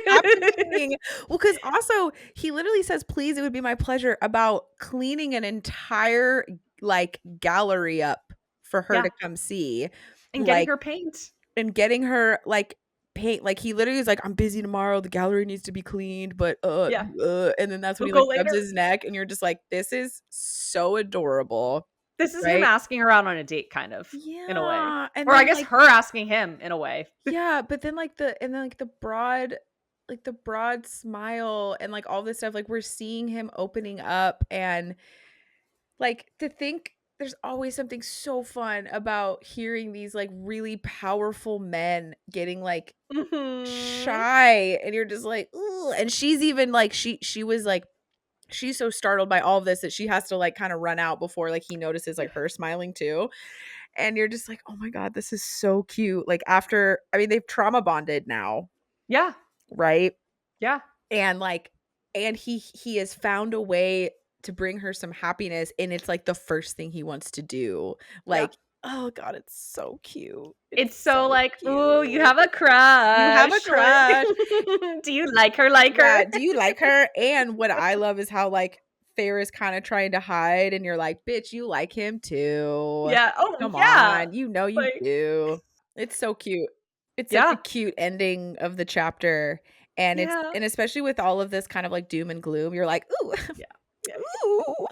Happening. Well, because also he literally says, please, it would be my pleasure, about cleaning an entire like gallery up for her to come see. And getting her paint. And getting her like paint. Like he literally is like, I'm busy tomorrow. The gallery needs to be cleaned, but and then that's when he like rubs his neck, and you're just like, this is so adorable. This is him asking her out on a date, kind of, in a way. And or I guess her asking him in a way. Yeah, but then the broad smile and like all this stuff, like we're seeing him opening up, and like to think there's always something so fun about hearing these like really powerful men getting like shy, and you're just like, ooh. And she's even like, she was like, she's so startled by all of this that she has to like kind of run out before like he notices like her smiling too. And you're just like, oh my God, this is so cute. Like after, I mean, they've trauma bonded now. Yeah. Right. Yeah. And like, and he has found a way to bring her some happiness, and it's like the first thing he wants to do. Like, oh God, it's so cute. It's so like, oh, you have a crush. You have a crush. Do you like her? Yeah, do you like her? And what I love is how like Feyre is kind of trying to hide, and you're like, bitch, you like him too. Yeah. Oh, come on. You know you do. It's so cute. It's such a cute ending of the chapter. And it's, and especially with all of this kind of like doom and gloom, you're like, ooh. Yeah. Ooh.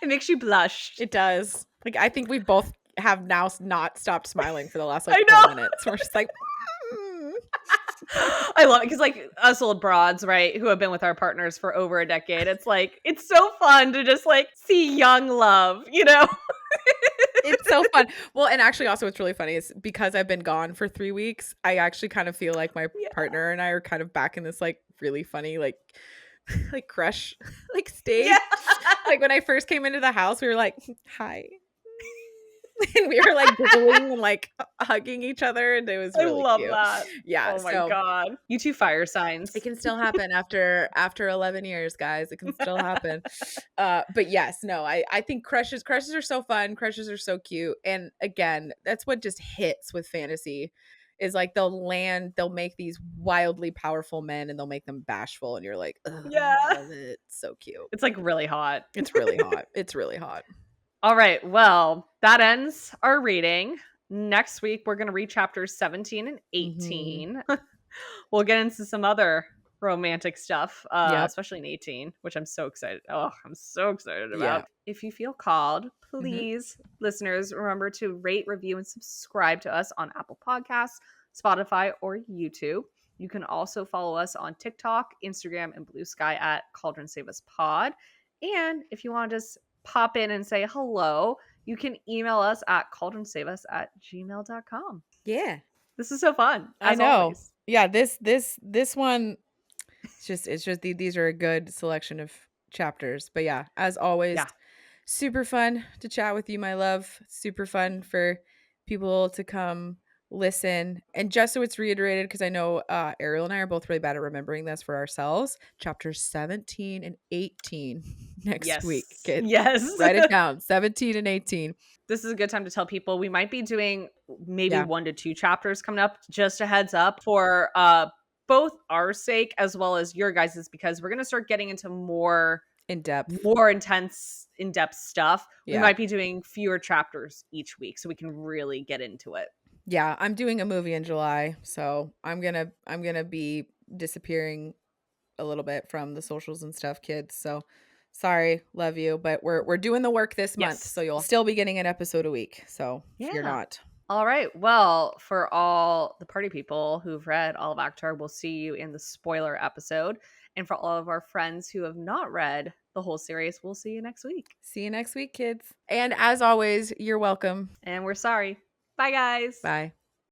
It makes you blush. It does. Like, I think we both have now not stopped smiling for the last like 4 minutes. We're just like, I love it because like us old broads, right, who have been with our partners for over a decade, it's like, it's so fun to just like see young love, you know? It's so fun. Well, and actually also what's really funny is because I've been gone for 3 weeks, I actually kind of feel like my partner and I are kind of back in this like really funny like crush like stage. Like when I first came into the house, we were like, hi. And we were like giggling and like hugging each other, and it was really I love cute. that. Yeah. Oh my God. You two fire signs. It can still happen after 11 years, guys. It can still happen. But yes, no, I think crushes are so fun. Crushes are so cute. And again, that's what just hits with fantasy is like they'll make these wildly powerful men and they'll make them bashful, and you're like, yeah, I love it. It's so cute. It's like really hot. It's really hot. It's really hot. All right. Well, that ends our reading. Next week, we're going to read chapters 17 and 18. Mm-hmm. We'll get into some other romantic stuff, especially in 18, which I'm so excited. Oh, I'm so excited about. Yeah. If you feel called, please, listeners, remember to rate, review, and subscribe to us on Apple Podcasts, Spotify, or YouTube. You can also follow us on TikTok, Instagram, and Blue Sky at Cauldron Save Us Pod. And if you want to just pop in and say hello, you can email us at cauldronsavus@gmail.com. Yeah. This is so fun. I know. Always. Yeah, this one, it's just these are a good selection of chapters. But yeah, as always, super fun to chat with you, my love. Super fun for people to come listen. And just so it's reiterated, because I know Ariel and I are both really bad at remembering this for ourselves, chapters 17 and 18 next week. Kids. Yes. Write it down. 17 and 18. This is a good time to tell people we might be doing maybe 1 to 2 chapters coming up. Just a heads up for both our sake as well as your guys's, because we're going to start getting into more in-depth, more intense, in-depth stuff. We might be doing fewer chapters each week so we can really get into it. Yeah, I'm doing a movie in July, so I'm gonna be disappearing a little bit from the socials and stuff, kids. So sorry, love you, but we're doing the work this month, so you'll still be getting an episode a week. So if you're not, All right. Well, for all the party people who've read all of Actar, we'll see you in the spoiler episode. And for all of our friends who have not read the whole series, we'll see you next week. See you next week, kids. And as always, you're welcome. And we're sorry. Bye, guys. Bye.